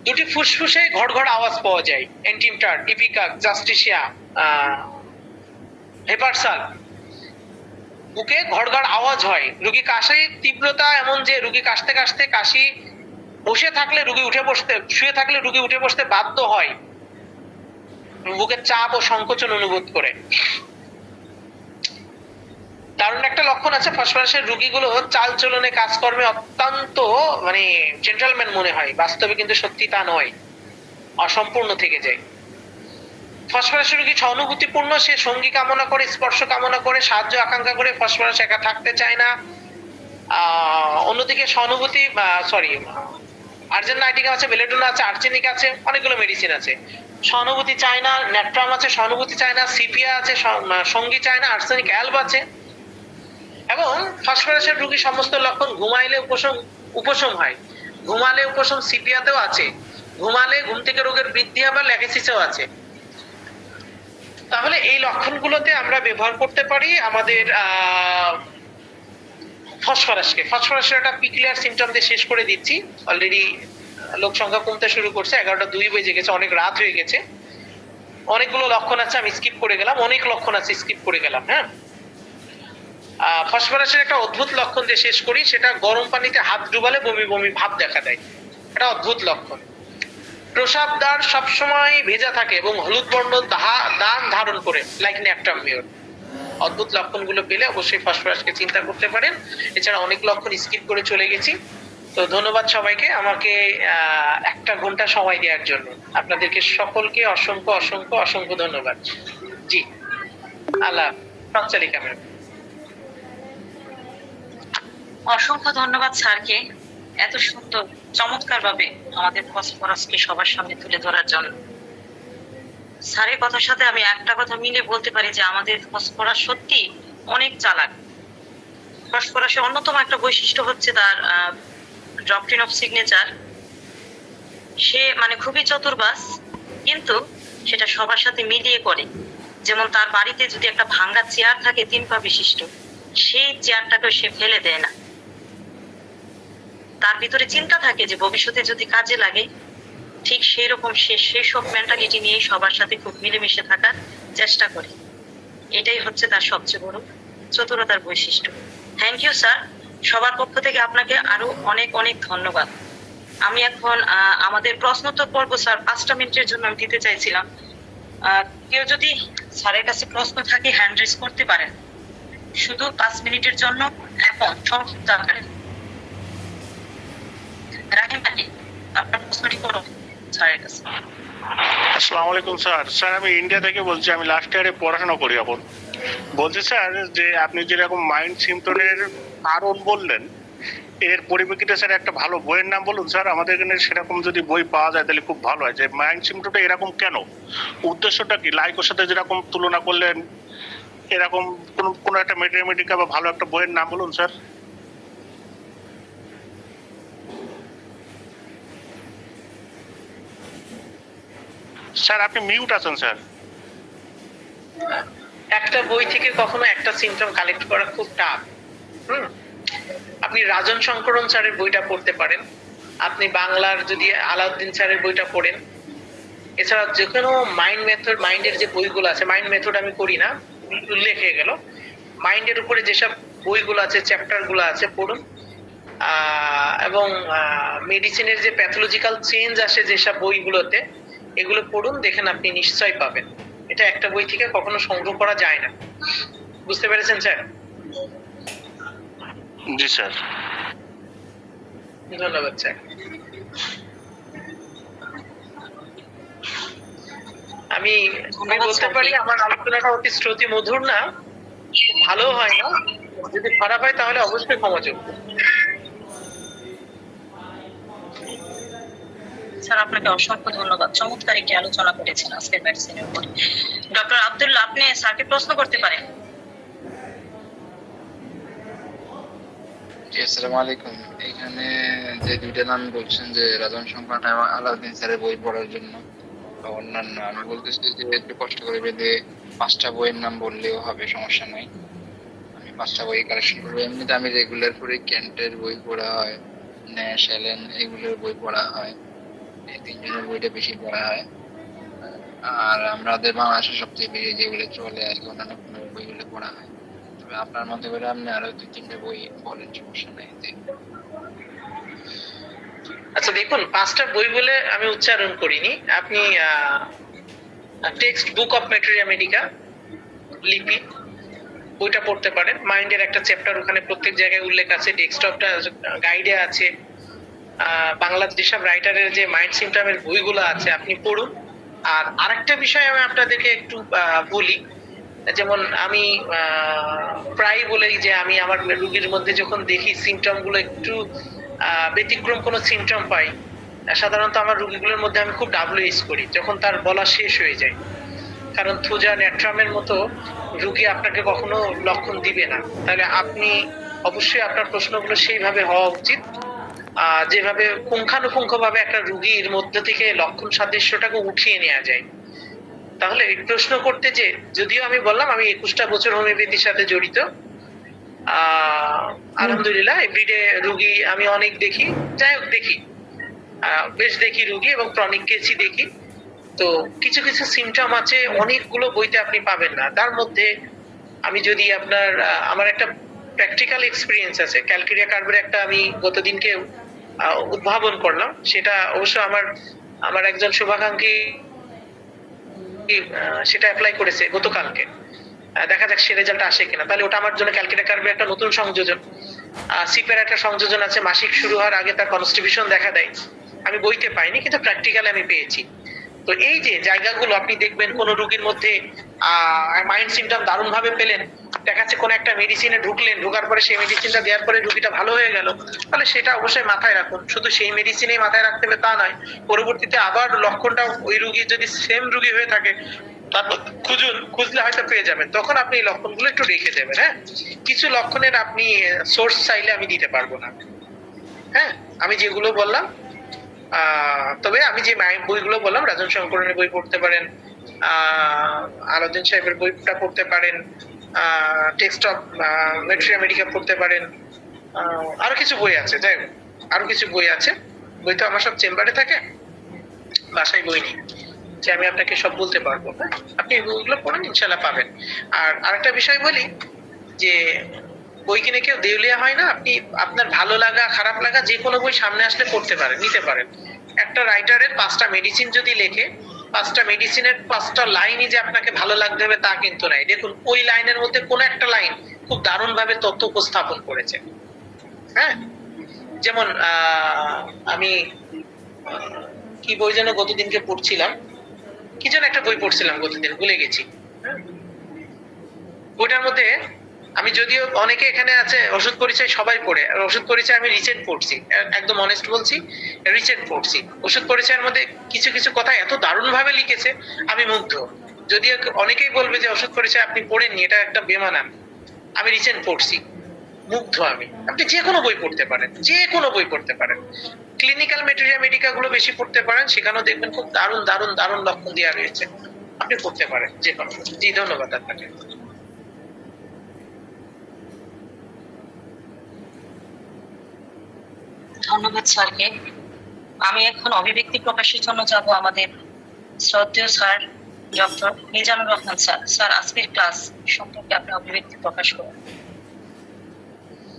দুটি ফুসফুসে ঘড়ঘড় আওয়াজ পাওয়া যায়, এন্টিমটার, ইপিকাক, জাস্টিসিয়া, হেপারসাল। বুকে ঘড়ঘড় আওয়াজ হয়। রোগী কাশির তীব্রতা এমন যে রোগী কাশতে কাশতে কাশি, বসে থাকলে রোগী উঠে বসতে, শুয়ে থাকলে রোগী উঠে বসতে বাধ্য হয়, বুকের চাপ ও সংকোচন অনুভব করে। দারুণ একটা লক্ষণ আছে, ফসফরাসের রোগীগুলো চালচলনে কাজকর্মে অত্যন্ত মানে জেন্টলম্যান মনে হয়, বাস্তবে কিন্তু সত্যি তা নয়, অসম্পূর্ণ থেকে যায়। ফসফরাসের রোগী সহানুভূতিপূর্ণ, সে সঙ্গী কামনা করে, স্পর্শ কামনা করে, সাহায্য আকাঙ্ক্ষা করে, ফসফরাস একা থাকতে চায় না। অন্যদিকে সহানুভূতি আর্জেন্টাইটিকা আছে, বেলেডোনা আছে, আর্সেনিক আছে, অনেকগুলো মেডিসিন আছে। সহানুভূতি চায় না, ন্যাট্রাম আছে, সহানুভূতি চায় না, সিপিয়া আছে, সঙ্গী চায় না, আর্সেনিক অ্যালব আছে। এবং ফসফরাসের রোগী সমস্ত লক্ষণ ঘুমাইলে উপশম হয়। ঘুমালে উপশম সিপিয়াতেও আছে। ঘুমালে ঘুম থেকে রোগের বৃদ্ধি আবার ল্যাগেসিসেও আছে। তাহলে এই লক্ষণগুলোতে আমরা ব্যবহার করতে পারি আমাদের ফসফরাসকে। ফসফরাসের একটা পিকুলিয়ার সিমটম দিয়ে শেষ করে দিচ্ছি, অলরেডি লোক সংখ্যা কমতে শুরু করছে, 11টা 2 বেজে গেছে, অনেক রাত হয়ে গেছে। অনেকগুলো লক্ষণ আছে, আমি স্কিপ করে গেলাম, অনেক লক্ষণ আছে স্কিপ করে গেলাম। হ্যাঁ, ফসফরাসের একটা অদ্ভুত লক্ষণ দিয়ে শেষ করি, সেটা গরম পানিতে হাত ডুবালে বমি বমি ভাব দেখা দেয়, এটা অদ্ভুত লক্ষণ। প্রসাবদ্বার সবসময় ভেজা থাকে এবং হলুদ বর্ণ দান ধারণ করে, লাইক ন্যাকটাম মিউর। অদ্ভুত লক্ষণগুলো পেলে অবশ্যই ফসফরাসকে চিন্তা করতে পারেন। এছাড়া অনেক লক্ষণ স্কিপ করে চলে গেছি। তো ধন্যবাদ সবাইকে আমাকে 1 ঘন্টা সময় দেওয়ার জন্য। আপনাদেরকে সকলকে অসংখ্য অসংখ্য অসংখ্য ধন্যবাদ। জি, আল্লাহ সঞ্চালিকা ম্যাম। অসংখ্য ধন্যবাদ স্যারকে এত সুন্দর চমৎকার ভাবে আমাদের ফসফরাসকে সবার সামনে তুলে ধরার জন্য। স্যারের কথার সাথে আমি একটা কথা মিলে বলতে পারি যে আমাদের ফসফরাস সত্যি অনেক চালাক। ফসফরাসের অন্যতম একটা বৈশিষ্ট্য হচ্ছে তার ডক্ট্রিন অফ সিগনেচার। সে মানে খুবই চতুরবাজ, কিন্তু সেটা সবার সাথে মিলিয়ে করে। যেমন তার বাড়িতে যদি একটা ভাঙ্গা চেয়ার থাকে 3 পা বিশিষ্ট, সেই চেয়ারটাকে সে ফেলে দেয় না। তার ভিতরে চিন্তা থাকে যে ভবিষ্যতে যদি কাজে লাগে, ঠিক সেই রকম সে সেসব মেন্টালিটি নিয়ে সবার সাথে খুব মিলেমিশে থাকার চেষ্টা করে। এটাই হচ্ছে তার সবচেয়ে বড় চতুরতার বৈশিষ্ট্য। থ্যাংক ইউ স্যার, সবার পক্ষ থেকে আপনাকে আরো অনেক অনেক ধন্যবাদ। আমি এখন আমাদের প্রশ্নোত্তর পর্ব স্যার 5টা মিনিটের জন্য আমি দিতে চাইছিলাম। কেউ যদি স্যারের কাছে প্রশ্ন থাকে হ্যান্ড রেজ করতে পারেন, শুধু 5 মিনিটের জন্য। এখন সংক্ষিপ্ত আকারে রাহিম আলী, আপনার প্রশ্নটি করুন স্যারের কাছে। আসসালামু আলাইকুম স্যার। স্যার আমি ইন্ডিয়া থেকে বলছি, আমি লাস্ট ইয়ারে পড়াশোনা করি এখন। বলছি স্যার যে আপনি যেরকম মাইন্ড সিমটনের কারণ বললেন, এর পরিপ্রেক্ষিতে স্যার একটা ভালো বইয়ের নাম বলুন স্যার। আমাদের এখানে সেরকম যদি বই পাওয়া যায় তাহলে খুব ভালো হয়, যে মাইন্ড সিমটনটা এরকম কেন, উদ্দেশ্যটা কি, লাইকোর সাথে যেরকম তুলনা করলেন, এরকম কোন একটা মেডিকা বা ভালো একটা বইয়ের নাম বলুন স্যার। স্যার আপনি মিউট আছেন স্যার। একটা বই থেকে কখনো একটা সিমটম কালেক্ট করা খুব টাফ। আপনি রাজন শঙ্করন স্যারের বইটা পড়তে পারেন, আপনি বাংলার যদি আলাউদ্দিন স্যারের বইটা পড়েন। এছাড়া যে কোনো মাইন্ডের যে বইগুলো আছে, মাইন্ড মেথড আমি করি না, উল্লেখ হয়ে গেল, মাইন্ডের উপরে যেসব বইগুলো আছে, চ্যাপ্টার গুলো আছে পড়ুন। এবং মেডিসিনের যে প্যাথোলজিক্যাল চেঞ্জ আসে যেসব বইগুলোতে, এগুলো পড়ুন, দেখেন আপনি নিশ্চয়ই পাবেন। এটা একটা বই থেকে কখনো সংগ্রহ করা যায় না। বুঝতে পেরেছেন স্যার? জি স্যার, ধন্যবাদ স্যার। আমি বলতে পারি আমার আলোচনাটা অতি শ্রুতি মধুর না, ভালো হয় না, যদি খারাপ হয় তাহলে অবশ্যই ক্ষমাযোগ্য। স্যার আপনাকে অসংখ্য ধন্যবাদ, চমৎকার একটি আলোচনা করেছেন আজকের মেডিসিনের উপর। ডক্টর আব্দুল্লাহ, আপনি স্যারকে প্রশ্ন করতে পারেন। জি, আসসালামু আলাইকুম। এখানে যে দুইটা নাম বলছেন যে রাজন সংকট এবং আলাউদ্দিন স্যারের বই পড়ার জন্য বা অন্যান্য, আমি বলতেছি যে একটু কষ্ট করে বেঁধে 5টা বইয়ের নাম বললেও হবে, সমস্যা নাই। আমি 5টা বই কালেকশন করবো। এমনিতে আমি রেগুলার করে ক্যান্টের বই পড়া হয়, ন্যাশ অ্যালেন এগুলোর বই পড়া হয়, এই তিনজনের বইটা বেশি পড়া হয়। আর আমাদের বাংলাদেশের সবচেয়ে বেশি যেগুলো চলে আর কি অন্যান্য কোনো বইগুলো পড়া হয়। তবে আপনার মতে করে আপনি আরো 2-3টা বই বলেন, সমস্যা নাই। আচ্ছা দেখুন, 5টা বই বলে আমি উচ্চারণ করিনি। আপনি textbook of materia medica লিপি বইটা পড়তে পারেন। মাইন্ডের একটা চ্যাপ্টার ওখানে প্রত্যেক জায়গায় উল্লেখ আছে, ডেস্কটপটা গাইডে আছে। বাংলাদেশ যেসব রাইটারের যে মাইন্ড সিমটমের বইগুলো আছে আপনি পড়ুন। আর আরেকটা বিষয় আমি আপনাদেরকে একটু বলি, যেমন আমি প্রায় বলি যে আমি আমার রোগীর মধ্যে যখন দেখি সিমটম গুলো একটু ব্যতিক্রম কোনো সিমটম পাই, সাধারণত আমার রোগীগুলোর মধ্যে আমি খুব WH করি যখন তার বলা শেষ হয়ে যায়। কারণ থুজা ন্যাট্রামের মতো রোগী আপনাকে কখনো লক্ষণ দিবে না। তাহলে আপনি অবশ্যই আপনার প্রশ্নগুলো সেইভাবে হওয়া উচিত, যেভাবে পুঙ্খানুপুঙ্খ ভাবে একটা রোগীর মধ্যে থেকে লক্ষণ সাদৃশ্যটাকে উঠিয়ে নেওয়া যায়। তাহলে এই প্রশ্ন করতে যে, যদিও আমি বললাম আমি 21টা বছর হোমিওপ্যাথির সাথে জড়িত, আলহামদুলিল্লাহ এভরিডে রুগী আমি অনেক দেখি, যাই হোক দেখি, বেশ দেখি রুগী, এবং ক্রনিক কেসই দেখি। তো কিছু কিছু সিমটম আছে অনেকগুলো বইতে আপনি পাবেন না। তার মধ্যে আমি যদি আপনার আমার একটা প্র্যাকটিক্যাল এক্সপিরিয়েন্স আছে, ক্যালকেরিয়া কার্ভের একটা আমি গতদিনকে উদ্ভাবন করলাম। সেটা অবশ্য আমার একজন শুভাকাঙ্ক্ষী সেটা অ্যাপ্লাই করেছে গতকালকে। দেখা যাক সে রেজাল্ট আসে কিনা। তাহলে ওটা আমার জন্য ক্যালকুলেট কার্ভের একটা নতুন সংযোজন। সিপের একটা সংযোজন আছে, মাসিক শুরু হওয়ার আগে তার কনস্টিবিউশন দেখা দেয়। আমি বইতে পাইনি, কিন্তু প্র্যাকটিক্যালি আমি পেয়েছি। তো এই যে জায়গাগুলো আপনি দেখবেন কোন রোগীর মধ্যে মাইন্ড সিমটম দারুণ ভাবে পেলেন, দেখা যাচ্ছে কোন একটা মেডিসিনে ঢুকলেন, ঢোকার পরে সেই মেডিসিনটা দেওয়ার পরে রোগীটা ভালো হয়ে গেল, তাহলে সেটা অবশ্যই মাথায় রাখুন। শুধু সেই মেডিসিনেই মাথায় রাখতে হবে তা নয়, পরবর্তীতে আবার লক্ষণটা ওই রোগীর যদি সেম রোগী হয়ে থাকে তারপর খুঁজলে হয়তো পেয়ে যাবেন। তখন আপনি এই লক্ষণগুলো একটু রেখে দেবেন। হ্যাঁ, কিছু লক্ষণের আপনি সোর্স চাইলে আমি দিতে পারবো না। হ্যাঁ, আমি যেগুলো বললাম, তবে আমি যে বইগুলো বললাম, রাজন শঙ্করনের বই পড়তে পারেন, আলাউদ্দিন সাহেবের বইটা পড়তে পারেন, টেক্সট অফ ম্যাটেরিয়া মেডিকা পড়তে পারেন, আরো কিছু বই আছে, যাই হোক আরো কিছু বই আছে। বই তো আমার সব চেম্বারে থাকে, বাসায় বই নেই যে আমি আপনাকে সব বলতে পারবো। হ্যাঁ, আপনি বইগুলো পড়েন, ইনশাল্লাহ পাবেন। আর আরেকটা বিষয় বলি যে বই কিনে কেউ দেউলিয়া হয় না। আপনি আপনার ভালো লাগা খারাপ লাগা যে কোনো বই সামনে আসলে পড়তে পারেন, নিতে পারেন। একটা রাইটারের 5টা মেডিসিন যদি লেখে, 5টা মেডিসিনের 5টা লাইনই যে আপনাকে ভালো লাগতে হবে তা কিন্তু নাই। দেখুন ওই লাইনের মধ্যে কোনো একটা লাইন খুব দারুণ ভাবে তথ্য উপস্থাপন করেছে। হ্যাঁ, যেমন আমি কি বই যেন গতদিনকে পড়ছিলাম, কি যেন একটা বই পড়ছিলাম গতদিন, ভুলে গেছি। বইটার মধ্যে আমি, যদিও অনেকে এখানে আছে ওষুধ পরিচয় সবাই পড়ে, আর ওষুধ পরিচয় আমি রিসেন্ট পড়ছি, একদম অনেস্ট বলছি, রিসেন্ট পড়ছি। ওষুধ পরিচয়ের মধ্যে কিছু কিছু কথা এত দারুণ ভাবে লিখেছে, আমি মুগ্ধ। যদিও অনেকেই বলবে যে ওষুধ পরিচয় আপনি পড়েননি, এটা একটা বেমানান। আমি রিসেন্ট পড়ছি, মুগ্ধ আমি। আপনি যে কোনো বই পড়তে পারেন, যে কোনো বই পড়তে পারেন। ক্লিনিক্যাল ম্যাটেরিয়া মেডিকা গুলো বেশি পড়তে পারেন, সেখানেও দেখবেন খুব দারুণ দারুণ দারুণ লক্ষণ দেওয়া রয়েছে, আপনি পড়তে পারেন যে কোনো। জি, ধন্যবাদ আপনাকে। ধন্যবাদ স্যারকে। আমি এখন অভিব্যক্তি প্রকাশের জন্য যাব আমাদের শ্রদ্ধেয় sir doctor Mizanur Rahman sir. Sir, আজকের ক্লাস সম্পর্কে আপনি অভিব্যক্তি প্রকাশ করুন।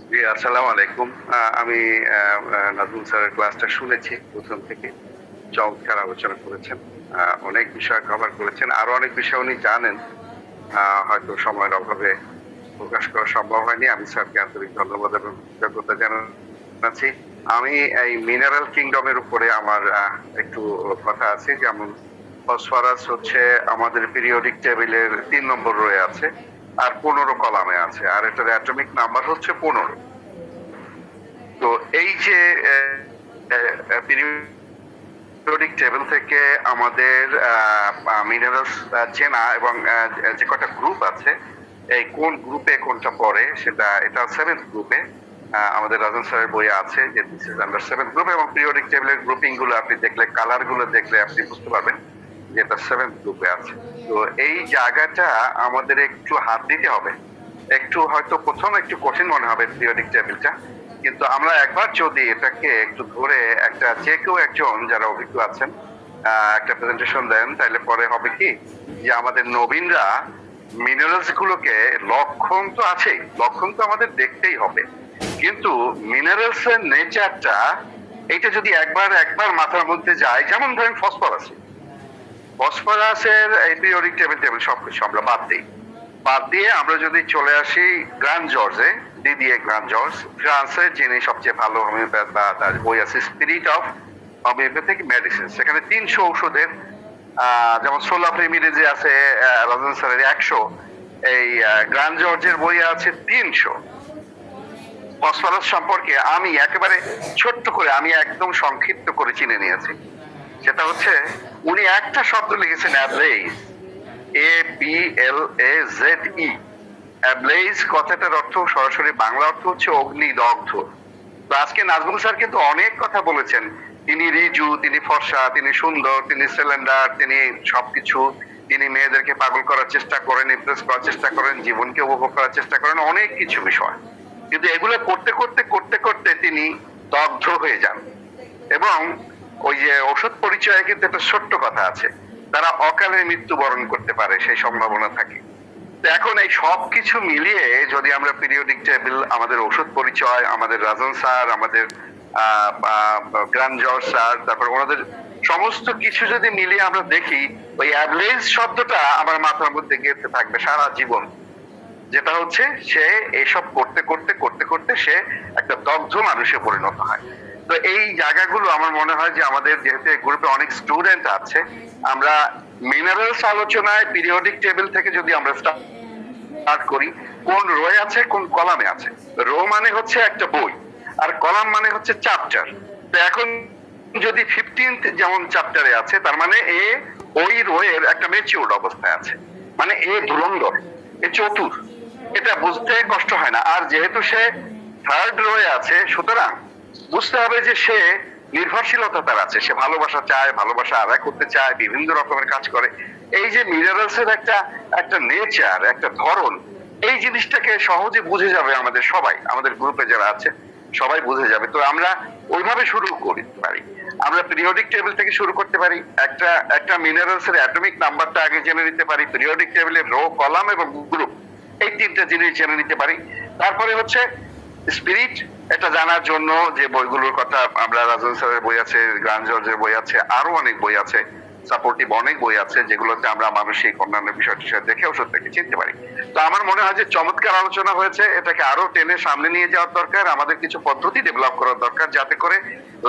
জি, আসসালামু আলাইকুম। আমি নাজমুল স্যারের ক্লাসটা শুনেছি প্রথম থেকে। চমৎকার আলোচনা করেছেন, অনেক বিষয় কভার করেছেন, আরো অনেক বিষয় উনি জানেন, হয়তো সময়ের অভাবে প্রকাশ করা সম্ভব হয়নি। আমি স্যারকে আন্তরিক ধন্যবাদ এবং কৃতজ্ঞতা জানাচ্ছি। আমি এই মিনারেল কিংডমের উপরে আমার একটু কথা আছে। যেমন ফসফরাস হচ্ছে আমাদের পিরিয়ডিক টেবিলের 3 নম্বর রয়ে আছে, আর 15 কলামে আছে, আর এটার অ্যাটমিক নাম্বার হচ্ছে 15। তো এই যে পিরিয়ডিক টেবিল থেকে আমাদের মিনারেলস চেনা এবং যে কটা গ্রুপ আছে এই কোন গ্রুপে কোনটা পড়ে এটা 7th গ্রুপে আমাদের রাজন স্যারের বইয়ে আছে যে this is under 7th group, এবং পিরিয়ডিক টেবিলের গ্রুপিং গুলো আপনি দেখলে, কালার গুলো দেখলে আপনি বুঝতে পারবেন যে এটা 7th গ্রুপে আছে। তো এই জায়গাটা আমাদের একটু হাত দিতে হবে, একটু হয়তো প্রথম একটু কঠিন মনে হবে পিরিয়ডিক টেবিলটা, কিন্তু আমরা একবার যদি এটাকে একটু ধরে একটা যে কেউ একজন যারা অভিজ্ঞ আছেন একটা প্রেজেন্টেশন দেন, তাহলে পরে হবে কি যে আমাদের নবীনরা মিনারেলস গুলোকে, লক্ষণ তো আছেই, লক্ষণ তো আমাদের দেখতেই হবে, কিন্তু মিনারেলস এর নেচারটা এটা যদি একবার মাথার মধ্যে যায়, যেমন ধরেন ফসফরাসের এই পিরিয়ডিক টেবিল সবকিছু আমরা বাদ দিয়ে আমরা যদি চলে আসি গ্রান্ড জর্জে, দিদিয়ে গ্রান্ড জর্জ, ফ্রান্সের যিনি সবচেয়ে ভালো হোমিওপ্যাথ, বা তার বই আছে স্পিরিট অফ হোমিওপ্যাথিক মেডিসিন, সেখানে 300 ঔষধের যেমন সোলাপ্রিমিডেজে আছে রাজন স্যারের 100, এই গ্রান্ড জর্জের বই আছে 300। ফসফরাস সম্পর্কে আমি একেবারে ছোট্ট করে, আমি একদম সংক্ষিপ্ত করে চিনে নিয়েছি, সেটা হচ্ছে উনি একটা শব্দ লিখেছেন অ্যাবলেইজ, ABLAZE। অ্যাবলেইজ কথাটার অর্থ সরাসরি বাংলা অর্থ হচ্ছে অগ্নিদগ্ধ। তো আজকে নাজমুল স্যার কিন্তু অনেক কথা বলেছেন, তিনি রিজু, তিনি ফর্সা, তিনি সুন্দর, তিনি সিলিন্ডার, তিনি সবকিছু, তিনি মেয়েদেরকে পাগল করার চেষ্টা করেন, ইমপ্রেস করার চেষ্টা করেন, জীবনকে উপভোগ করার চেষ্টা করেন, অনেক কিছু বিষয়, কিন্তু এগুলো করতে করতে তিনি দগ্ধ হয়ে যান। এবং ওই যে ঔষধ পরিচয়ে কিন্তু একটা ছোট্ট কথা আছে, তারা অকালে মৃত্যুবরণ করতে পারে, সেই সম্ভাবনা থাকে। তো এখন এই সবকিছু মিলিয়ে যদি আমরা পিরিয়ডিক টেবিল, আমাদের ঔষধ পরিচয়, আমাদের রাজন স্যার, আমাদের গ্রান্ড জর্জ স্যার, তারপর ওনাদের সমস্ত কিছু যদি মিলিয়ে আমরা দেখি, ওই অ্যাবলেজ শব্দটা আমার মাথার মধ্যে গেঁথে থাকবে সারা জীবন, যেটা হচ্ছে সে এইসব করতে সে একটা দগ্ধ মানুষে পরিণত হয়। তো এই জায়গাগুলো আমার মনে হয় যে আমাদের যেহেতু গ্রুপে অনেক স্টুডেন্ট আছে, আমরা মিনারেলস আলোচনায় পিরিয়ডিক টেবিল থেকে যদি আমরা স্টার্ট করি, কোন রোয়ে আছে, কোন কলামে আছে। রো মানে হচ্ছে একটা বই, আর কলাম মানে হচ্ছে চ্যাপ্টার। তো এখন যদি 15th যেমন চ্যাপ্টারে আছে, তার মানে ওই রোয়ের একটা ম্যাচিউরড অবস্থায় আছে, মানে ধুরন্ধর, চতুর, এটা বুঝতে কষ্ট হয় না। আর যেহেতু সে 3rd রোয়ে আছে, সুতরাং বুঝতে হবে যে সে নির্ভরশীলতা তার আছে, সে ভালোবাসা চায়, ভালোবাসা আদায় করতে চায়, বিভিন্ন রকমের কাজ করে। এই যে মিনারেলস এর একটা নেচার, একটা ধরন, এই জিনিসটাকে সহজে বুঝে যাবে আমাদের সবাই, আমাদের গ্রুপে যারা আছে সবাই বুঝে যাবে। তো আমরা ওইভাবে শুরু করতে পারি, আমরা পিরিয়ডিক টেবিল থেকে শুরু করতে পারি, একটা মিনারেলস এর অ্যাটমিক নাম্বারটা আগে জেনে নিতে পারি, পিরিয়ডিক টেবিলের রো, কলাম এবং গ্রুপ, এই 3টা জিনিস জেনে নিতে পারি। তারপরে হচ্ছে স্পিরিট, এটা জানার জন্য যে বইগুলোর কথা, আমরা রাজন স্যারের বই আছে, গ্রান্ড জর্জের বই আছে, আরো অনেক বই আছে, সাপোর্টিভ অনেক বই আছে, যেগুলোতে আমরা মানসিক অন্যান্য বিষয় দেখে ওষুধটাকে চিনতে পারি। তো আমার মনে হয় যে চমৎকার আলোচনা হয়েছে, এটাকে আরো টেনে সামনে নিয়ে যাওয়ার দরকার, আমাদের কিছু পদ্ধতি ডেভেলপ করার দরকার, যাতে করে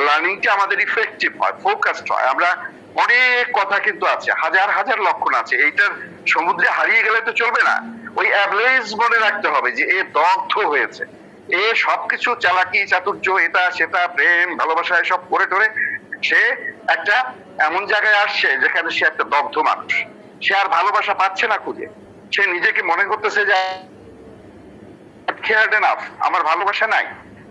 লার্নিংটা আমাদের ইফেক্টিভ হয়, ফোকাসড হয়। আমরা অনেক কথা কিন্তু আছে, হাজার লক্ষণ আছে, এইটার সমুদ্রে হারিয়ে গেলে তো চলবে না। ওই অ্যাভারেজ মনে রাখতে হবে যে দগ্ধ হয়েছে, সবকিছু চালাকি, চাতুর্য, এটা সেটা, প্রেম, ভালোবাসা, এসব করে টরে সে একটা এমন জায়গায় আসছে যেখানে সে একটা দগ্ধ মানুষ, সে আর ভালোবাসা পাচ্ছে না খুঁজে, সে নিজেকে মনে করতেছে যে আমার ভালোবাসা নাই,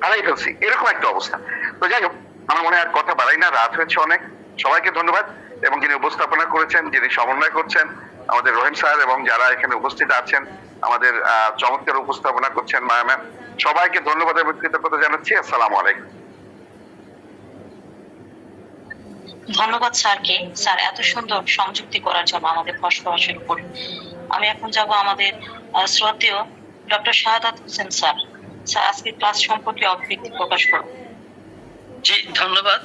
হারাই ফেলছি, এরকম একটা অবস্থা। তো যাই হোক, আমার মনে হয় আর কথা বাড়াই না, রাত হয়েছে অনেক। সবাইকে ধন্যবাদ, এবং যিনি উপস্থাপনা করেছেন, যিনি সমন্বয় করছেন, আমাদের রহিম স্যার, এবং যারা এখানে উপস্থিত আছেন, আমাদের চমৎকার উপস্থাপনা করছেন মায়া ম্যাম, সবাইকে ধন্যবাদ এবং কৃতজ্ঞতা জানাচ্ছি। আসসালামু আলাইকুম। ধন্যবাদ স্যারকে, স্যার এত সুন্দর সংযুক্তি করার জন্য আমাদের ফসফরাসের উপর। আমি এখন যাব আমাদের শ্রদ্ধেয় doctor Shahadat Hossain sir. Sir আজকে ক্লাস সম্পর্কে অভিব্যক্তি প্রকাশ করুন। জি, ধন্যবাদ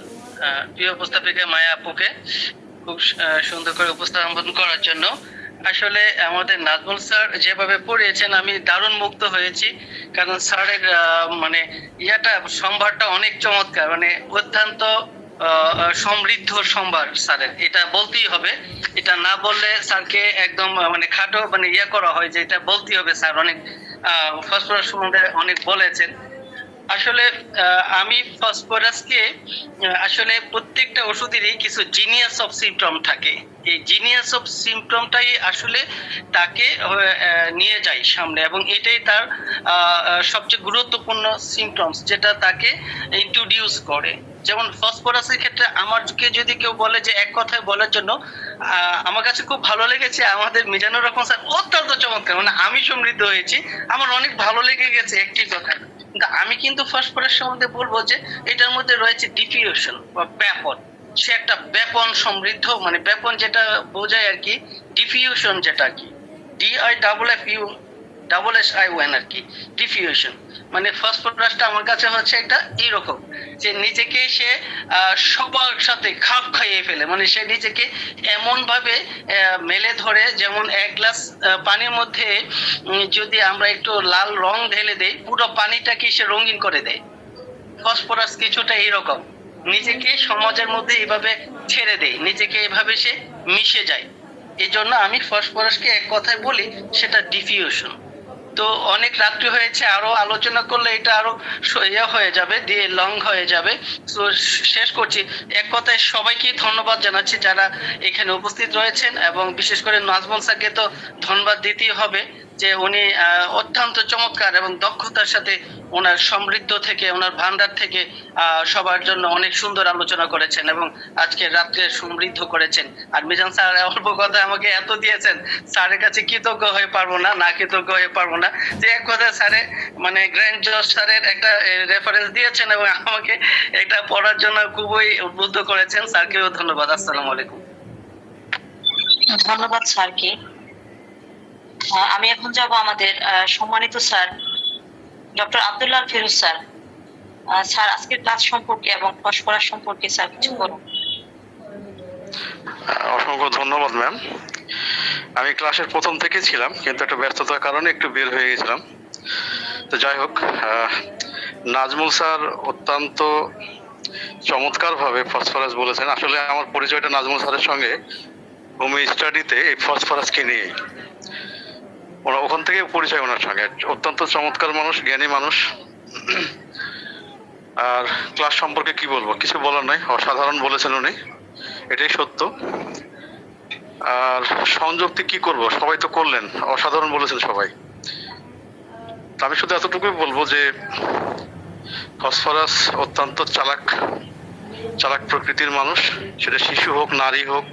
প্রিয় উপস্থাপিকা মায়া আপুকে খুব সুন্দর করে উপস্থাপন করার জন্য। আসলে আমাদের নাজমুল স্যার যেভাবে পড়িয়েছেন, আমি দারুণ মুগ্ধ হয়েছি, কারণ স্যারের মানে সম্ভারটা অনেক চমৎকার, মানে অত্যন্ত সমৃদ্ধ সম্ভার স্যারের, এটা বলতেই হবে। এটা না বললে স্যারকে একদম মানে খাটো করা হয় যে এটা বলতেই হবে। স্যার অনেক ফসফরাস সম্বন্ধে অনেক বলেছেন। আসলে আমি ফসফরাসকে আসলে প্রত্যেকটা ওষুধেরই কিছু জিনিয়াস অফ সিমটম থাকে। এই জিনিয়াস অফ সিমটমটাই আসলে তাকে নিয়ে যায় সামনে, এবং এটাই তার সবচেয়ে গুরুত্বপূর্ণ সিমটমস যেটা তাকে ইন্ট্রোডিউস করে। যেমন ফসফরাসের ক্ষেত্রে আমাকে যদি কেউ বলে যে এক কথায় বলার জন্য, আমার কাছে খুব ভালো লেগেছে আমাদের মিজানুর রহমান স্যার অত্যন্ত চমৎকার, মানে আমি সমৃদ্ধ হয়েছি, আমার অনেক ভালো লেগে গেছে একটি কথা। কিন্তু আমি কিন্তু ফসফরাস সম্বন্ধে বলবো যে এটার মধ্যে রয়েছে ডিফিউশন বা ব্যাপন। সে একটা ব্যাপন সমৃদ্ধ, মানে ব্যাপন যেটা বোঝায় আর কি, ডিফিউশন যেটা কি DIFFUSSION আর কি, ডিফিউশন। মানে ফসফরাসটা আমার কাছে হচ্ছে একটা এরকম যে নিজেকে সে সবার সাথে খাপ খাইয়ে ফেলে, মানে সে নিজেকে এমন ভাবে মেলে ধরে, যেমন এক গ্লাস পানির মধ্যে যদি আমরা একটু লাল রং ঢেলে দেই, পুরো পানিটাকে সে রঙিন করে দেয়। ফসফরাস কিছুটা এইরকম, নিজেকে সমাজের মধ্যে এভাবে ছেড়ে দেয়, নিজেকে এভাবে সে মিশে যায়। এই জন্য আমি ফসফরাসকে এক কথায় বলি সেটা ডিফিউশন। তো অনেক রাত্রি হয়েছে, আরো আলোচনা করলে এটা আরো ইয়ে হয়ে যাবে, দিয়ে লং হয়ে যাবে। তো শেষ করছি, এক কথায় সবাইকে ধন্যবাদ জানাচ্ছি যারা এখানে উপস্থিত রয়েছেন, এবং বিশেষ করে নাজমুল স্যারকে তো ধন্যবাদ দিতেই হবে যে উনি অত্যন্ত চমৎকার এবং দক্ষতার সাথে ওনার সমৃদ্ধ থেকে, ওনার ভান্ডার থেকে সবার জন্য অনেক সুন্দর আলোচনা করেছেন এবং আজকে রাত্রে সমৃদ্ধ করেছেন। আর মিজান স্যার অল্প কথা আমাকে এত দিয়েছেন, স্যারের কাছে কৃতজ্ঞ হয়ে পারবো না, না কৃতজ্ঞ হয়ে পারবো না। যে এক কথা স্যারে মানে গ্র্যান্ড জজ স্যারের একটা রেফারেন্স দিয়েছেন এবং আমাকে এটা পড়ার জন্য খুবই উদ্বুদ্ধ করেছেন। স্যারকেও ধন্যবাদ। আসসালামু আলাইকুম। ধন্যবাদ স্যারকে। আমি এখন যাব আমাদের সম্মানিত sir doctor Abdullah Firoz sir. Sir আজকের ক্লাস সম্পর্কে এবং ফসফরাস সম্পর্কে স্যার কিছু বলুন। অসংখ্য ধন্যবাদ ম্যাম। আমি ক্লাসের প্রথম থেকে ছিলাম, কিন্তু একটা ব্যস্ততার কারণে একটু বের হয়ে গেছিলাম। তো যাই হোক, নাজমুল স্যার অত্যন্ত চমৎকারভাবে ফসফরাস বলেছেন। আসলে আমার পরিচয়টা নাজমুল স্যারের সঙ্গে হোমি স্টাডিতে এই ফসফরাসকে নিয়ে, ওখান থেকে পরিচয় ওনার সঙ্গে। অত্যন্ত চমৎকার মানুষ, জ্ঞানী মানুষ। আর ক্লাস সম্পর্কে কি বলবো, কিছু বলার নাই, অসাধারণ বলেছেন উনি, এটাই সত্য। আর সংযুক্তি কি করব, সবাই তো করলেন, অসাধারণ বলেছেন সবাই। আমি শুধু এতটুকুই বলবো যে ফসফরাস অত্যন্ত চালাক প্রকৃতির মানুষ, সেটা শিশু হোক, নারী হোক,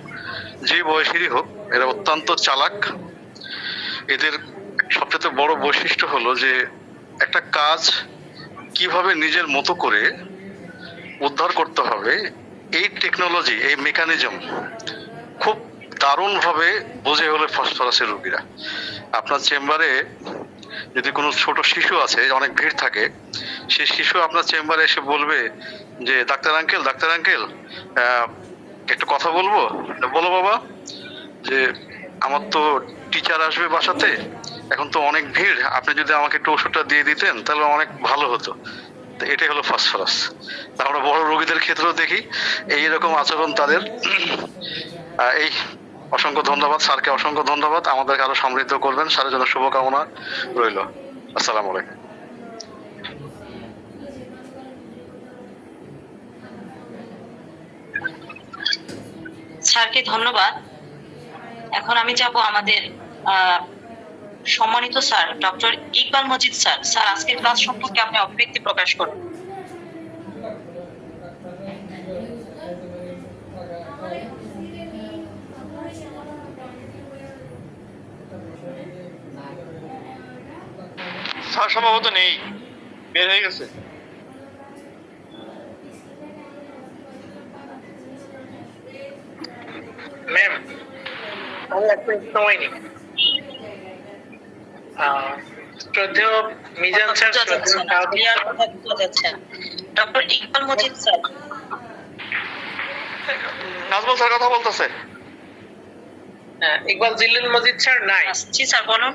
যে বয়সেরই হোক, এরা অত্যন্ত চালাক। এদের সবচেয়ে বড় বৈশিষ্ট্য হলো যে একটা কাজ কিভাবে নিজের মতো করে উদ্ধার করতে হবে, এই টেকনোলজি, এই মেকানিজম খুব দারুণভাবে বোঝে হলে ফসফরাসের রোগীরা। আপনার চেম্বারে যদি কোনো ছোট শিশু আছে, অনেক ভিড় থাকে, সেই শিশু আপনার চেম্বারে এসে বলবে যে ডাক্তার আঙ্কেল একটু কথা বলবো। বলো বাবা, যে আমার তো টিচার আসবে বাসাতে, এখন তো অনেক ভিড়, আপনি যদি আমাকে একটু ওষুধটা দিয়ে দিতেন তাহলে অনেক ভালো হতো। তো এটাই হলো ফসফরাস। আমরা বড় রোগীদের ক্ষেত্রেও দেখি এইরকম আচরণ তাদের। এই অসংখ্য ধন্যবাদ স্যারকে, অসংখ্য ধন্যবাদ। আমাদেরকে আরো সমৃদ্ধ করবেন, স্যারের জন্য শুভকামনা রইল। আসসালামু আলাইকুম। স্যারকে ধন্যবাদ। এখন আমি যাব আমাদের সম্মানিত sir doctor Iqbal Majid sir. Sir আজকের ক্লাস সম্পর্কে আপনি অভিব্যক্তি প্রকাশ করুন। স্যার সম্ভবত নেই, বের হয়ে গেছে। ম্যাম, আমি একটা সময় নেই। শ্রদ্ধেয় মিজান স্যার, ক্লিয়ার কথা বোঝা যাচ্ছে। Doctor Iqbal Majid sir. Nazmul sir কথা বলতেছে। ইকবাল জিল্লুল মজিদ স্যার নাই। জি স্যার বলুন।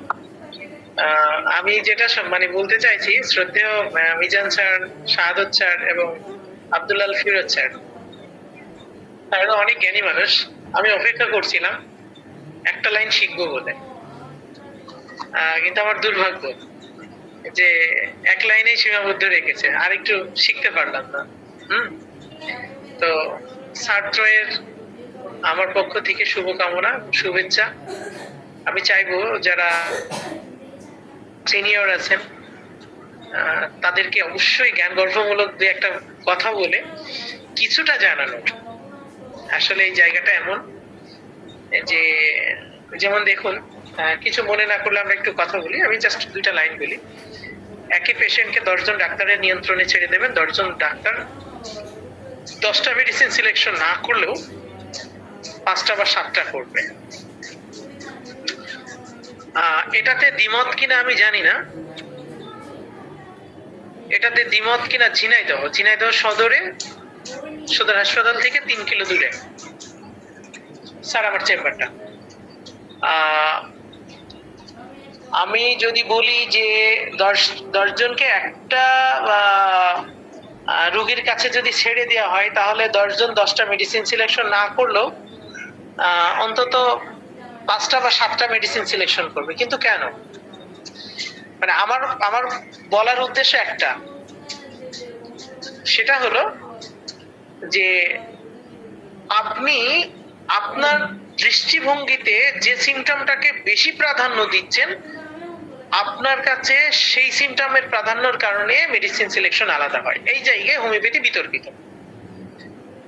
আমি যেটা মানে বলতে চাইছি, শ্রদ্ধেয় মিজান স্যার, শাহাদত স্যার এবং আব্দুল্লাহ ফিরোজ স্যার, তারা অনেক জ্ঞানী মানুষ। আমি অপেক্ষা করছিলাম একটা লাইন শিখবো বলে, কিন্তু আমার দুর্ভাগ্য যে এক লাইনেই সীমাবদ্ধ রেখেছে, আর একটু শিখতে পারলাম না। তো ছাত্রের আমার পক্ষ থেকে শুভকামনা, শুভেচ্ছা। আমি চাইবো যারা সিনিয়র আছেন তাদেরকে অবশ্যই জ্ঞান গর্ভমূলক দু একটা কথা বলে কিছুটা জানানোর। আসলে এই জায়গাটা এমন যে, যেমন দেখুন, কিছু মনে না করলে আমরা একটু কথা বলি, আমি জাস্ট 2টা লাইন বলি। একই পেশেন্টকে 10 জন ডাক্তারের নিয়ন্ত্রণে ছেড়ে দেবেন, 10 জন ডাক্তার 10টা মেডিসিন সিলেকশন না করলেও 5টা বা 7টা করবে। এটাতে দ্বিমত কিনা আমি জানি না, এটাতে দ্বিমত কিনা ঝিনাইদহ সদর হাসপাতাল থেকে 3 কিলো দূরে স্যার আমার চেম্বারটা। আমি যদি বলি যে 10 জনকে একটা রোগীর কাছে যদি ছেড়ে দেওয়া হয়, তাহলে 10 জন 10টা মেডিসিন সিলেকশন না করলেও অন্তত 5টা বা 7টা মেডিসিন সিলেকশন করবে। কিন্তু কেন? মানে আমার বলার উদ্দেশ্য একটা, সেটা হলো যে আপনি আপনার দৃষ্টিভঙ্গিতে যে সিমটমটাকে বেশি প্রাধান্য দিচ্ছেন, আপনার কাছে সেই সিমটমের প্রাধান্যর কারণে মেডিসিন সিলেকশন আলাদা হয়। এই জায়গায় হোমিওপ্যাথি বিতর্কিত।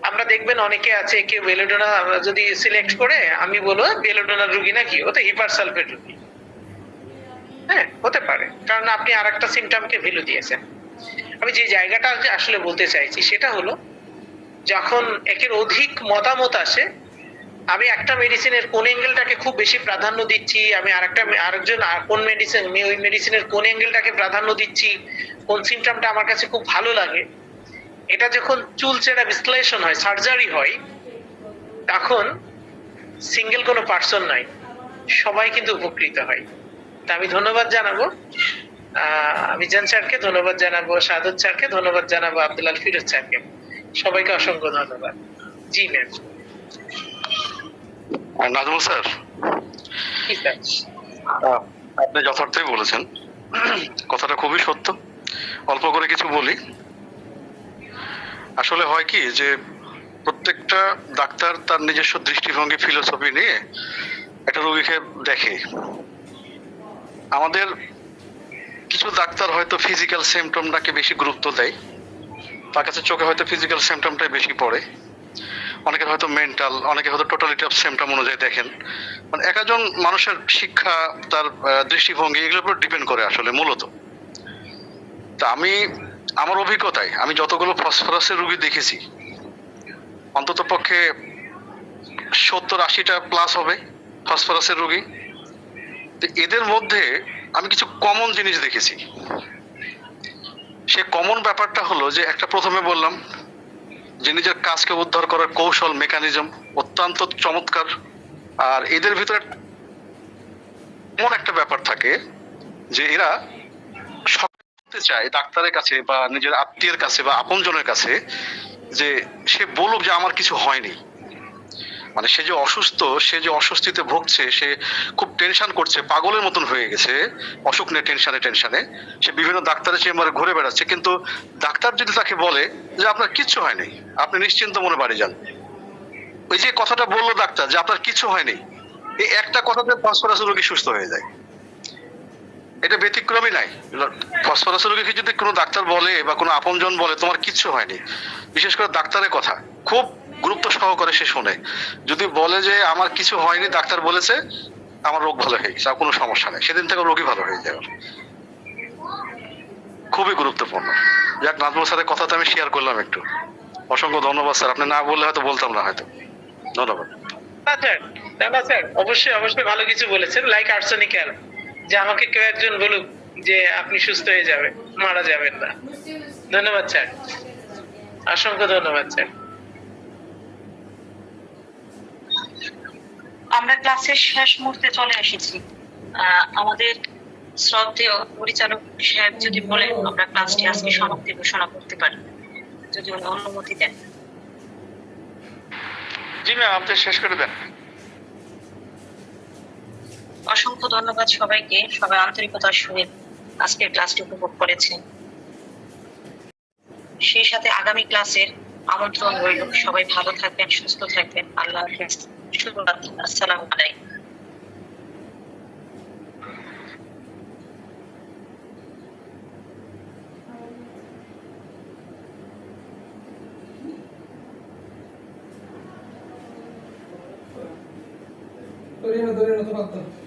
আমরা দেখবেন অনেকে আছে, কেউ বেলোডোনা যদি সিলেক্ট করে, আমি বলবো বেলোডোনার রুগী নাকি, ও তো হিপারসালফেট রুগী। হ্যাঁ, হতে পারে, কারণ আপনি আরেকটা সিমটমকে ভ্যালু দিয়েছেন। আমি যে জায়গাটা আসলে বলতে চাইছি সেটা হলো, যখন একের অধিক মতামত আসে, আমি একটা মেডিসিনের কোন অ্যাঙ্গেলটাকে খুব বেশি প্রাধান্য দিচ্ছি, আমি আরেকজন কোন মেডিসিন, ওই মেডিসিনের কোন অ্যাঙ্গেলটাকে প্রাধান্য দিচ্ছি, কোন সিমটমটা আমার কাছে খুব ভালো লাগে, এটা যখন চুলচেরা বিশ্লেষণ হয়, সার্জারি হয়, তখন সিঙ্গেল কোনো পার্সন নাই, সবাই কিন্তু উপকৃত হয়। তা আমি ধন্যবাদ জানাবো মিজান স্যারকে, ধন্যবাদ জানাবো সাদত স্যারকে, ধন্যবাদ জানাবো আব্দুল আল ফিরোজ স্যারকে। সবাইকে অসংখ্য ধন্যবাদ। জি ম্যাম। নাজমুল স্যার, কি স্যার? আপনি যথার্থই বলেছেন, কথাটা খুবই সত্য। অল্প করে কিছু বলি। আসলে হয় কি যে প্রত্যেকটা ডাক্তার তার নিজস্ব দৃষ্টিভঙ্গি, ফিলোসফি নিয়ে একটা রোগীকে দেখে। আমাদের কিছু ডাক্তার হয়তো ফিজিক্যাল সিমটমটাকে বেশি গুরুত্ব দেয়, তার কাছে চোখে হয়তো ফিজিক্যাল সিমটমটাই বেশি পড়ে। অনেকের হয়তো মেন্টাল, অনেকে হয়তো টোটালিটি অফ সিমটম অনুযায়ী দেখেন। মানে এক একজন মানুষের শিক্ষা, তার দৃষ্টিভঙ্গি, এগুলোর উপর ডিপেন্ড করে আসলে মূলত। তা আমি আমার অভিজ্ঞতায় আমি যতগুলো ফসফরাসের রোগী দেখেছি, অন্তত পক্ষে 70-80টা প্লাস হবে ফসফরাসের রোগী। তো এদের মধ্যে আমি কিছু কমন জিনিস দেখেছি। সে কমন ব্যাপারটা হলো যে, একটা প্রথমে বললাম যে নিজের কাজকে উদ্ধার করার কৌশল, মেকানিজম অত্যন্ত চমৎকার। আর এদের ভিতরে এমন একটা ব্যাপার থাকে যে এরা সবতে চায় ডাক্তারের কাছে বা নিজের আত্মীয়ের কাছে বা আপনজনের কাছে যে সে বলুক যে আমার কিছু হয়নি। মানে সে যে অসুস্থ, সে যে অস্বস্তিতে ভুগছে, সে খুব টেনশন করছে, পাগলের মতন হয়ে গেছে অসুখ নিয়ে, টেনশনে সে বিভিন্ন ডাক্তারের চেম্বারে ঘুরে বেড়াচ্ছে। কিন্তু ডাক্তার যদি তাকে বলে যে আপনার কিচ্ছু হয়নি, আপনি নিশ্চিন্ত মনে বাড়ি যান, ওই যে কথাটা বললো ডাক্তার যে আপনার কিছু হয়নি, এই একটা কথাতে ফসফরাস রোগী সুস্থ হয়ে যায়। এটা ব্যতিক্রমই নাই। ফসফরাস রোগীকে যদি কোনো ডাক্তার বলে বা কোনো আপনজন বলে তোমার কিচ্ছু হয়নি, বিশেষ করে ডাক্তারের কথা খুব গুরুত্ব সহকারে সে শোনে। যদি বলে যে আমার কিছু হয়নি, ডাক্তার বলেছে আমার রোগ ভালো হয়ে গেছে, আর কোনো সমস্যা নেই, সেদিন থেকে রোগী ভালো হয়ে যাবে। খুবই গুরুত্বপূর্ণ। যাক, নাজমুল স্যারের কথাটা আমি শেয়ার করলাম একটু। অসংখ্য ধন্যবাদ স্যার, আপনি না বললে হয়তো বলতাম না হয়তো। ধন্যবাদ। না স্যার, অবশ্যই ভালো কিছু বলেছেন, লাইক আর্সেনিক্যাল, যে আমাকে কেউ একজন বলুক যে আপনি সুস্থ হয়ে যাবে, মারা যাবেন না। ধন্যবাদ স্যার, অসংখ্য ধন্যবাদ স্যার। আমরা ক্লাসের শেষ মুহূর্তে চলে এসেছি। আমাদের শ্রদ্ধেয় পরিচালক সাহেব যদি বলেন আমরা ক্লাসটি আজকে সমাপ্তি ঘোষণা করতে পারি, যদি উনি অনুমতি দেন। জি ম্যাম, আপনি শেষ করে দেন। অসংখ্য ধন্যবাদ সবাইকে, সবাই আন্তরিকতার সহিত আজকের ক্লাসটি উপভোগ করেছেন। সেই সাথে আগামী ক্লাসের আমন্ত্রণ রইল। সবাই ভালো থাকবেন, সুস্থ থাকবেন। আল্লাহ হাফেজ। শুভরাত্রি। আসসালামু আলাইকুম। Torino, Torino, Torino.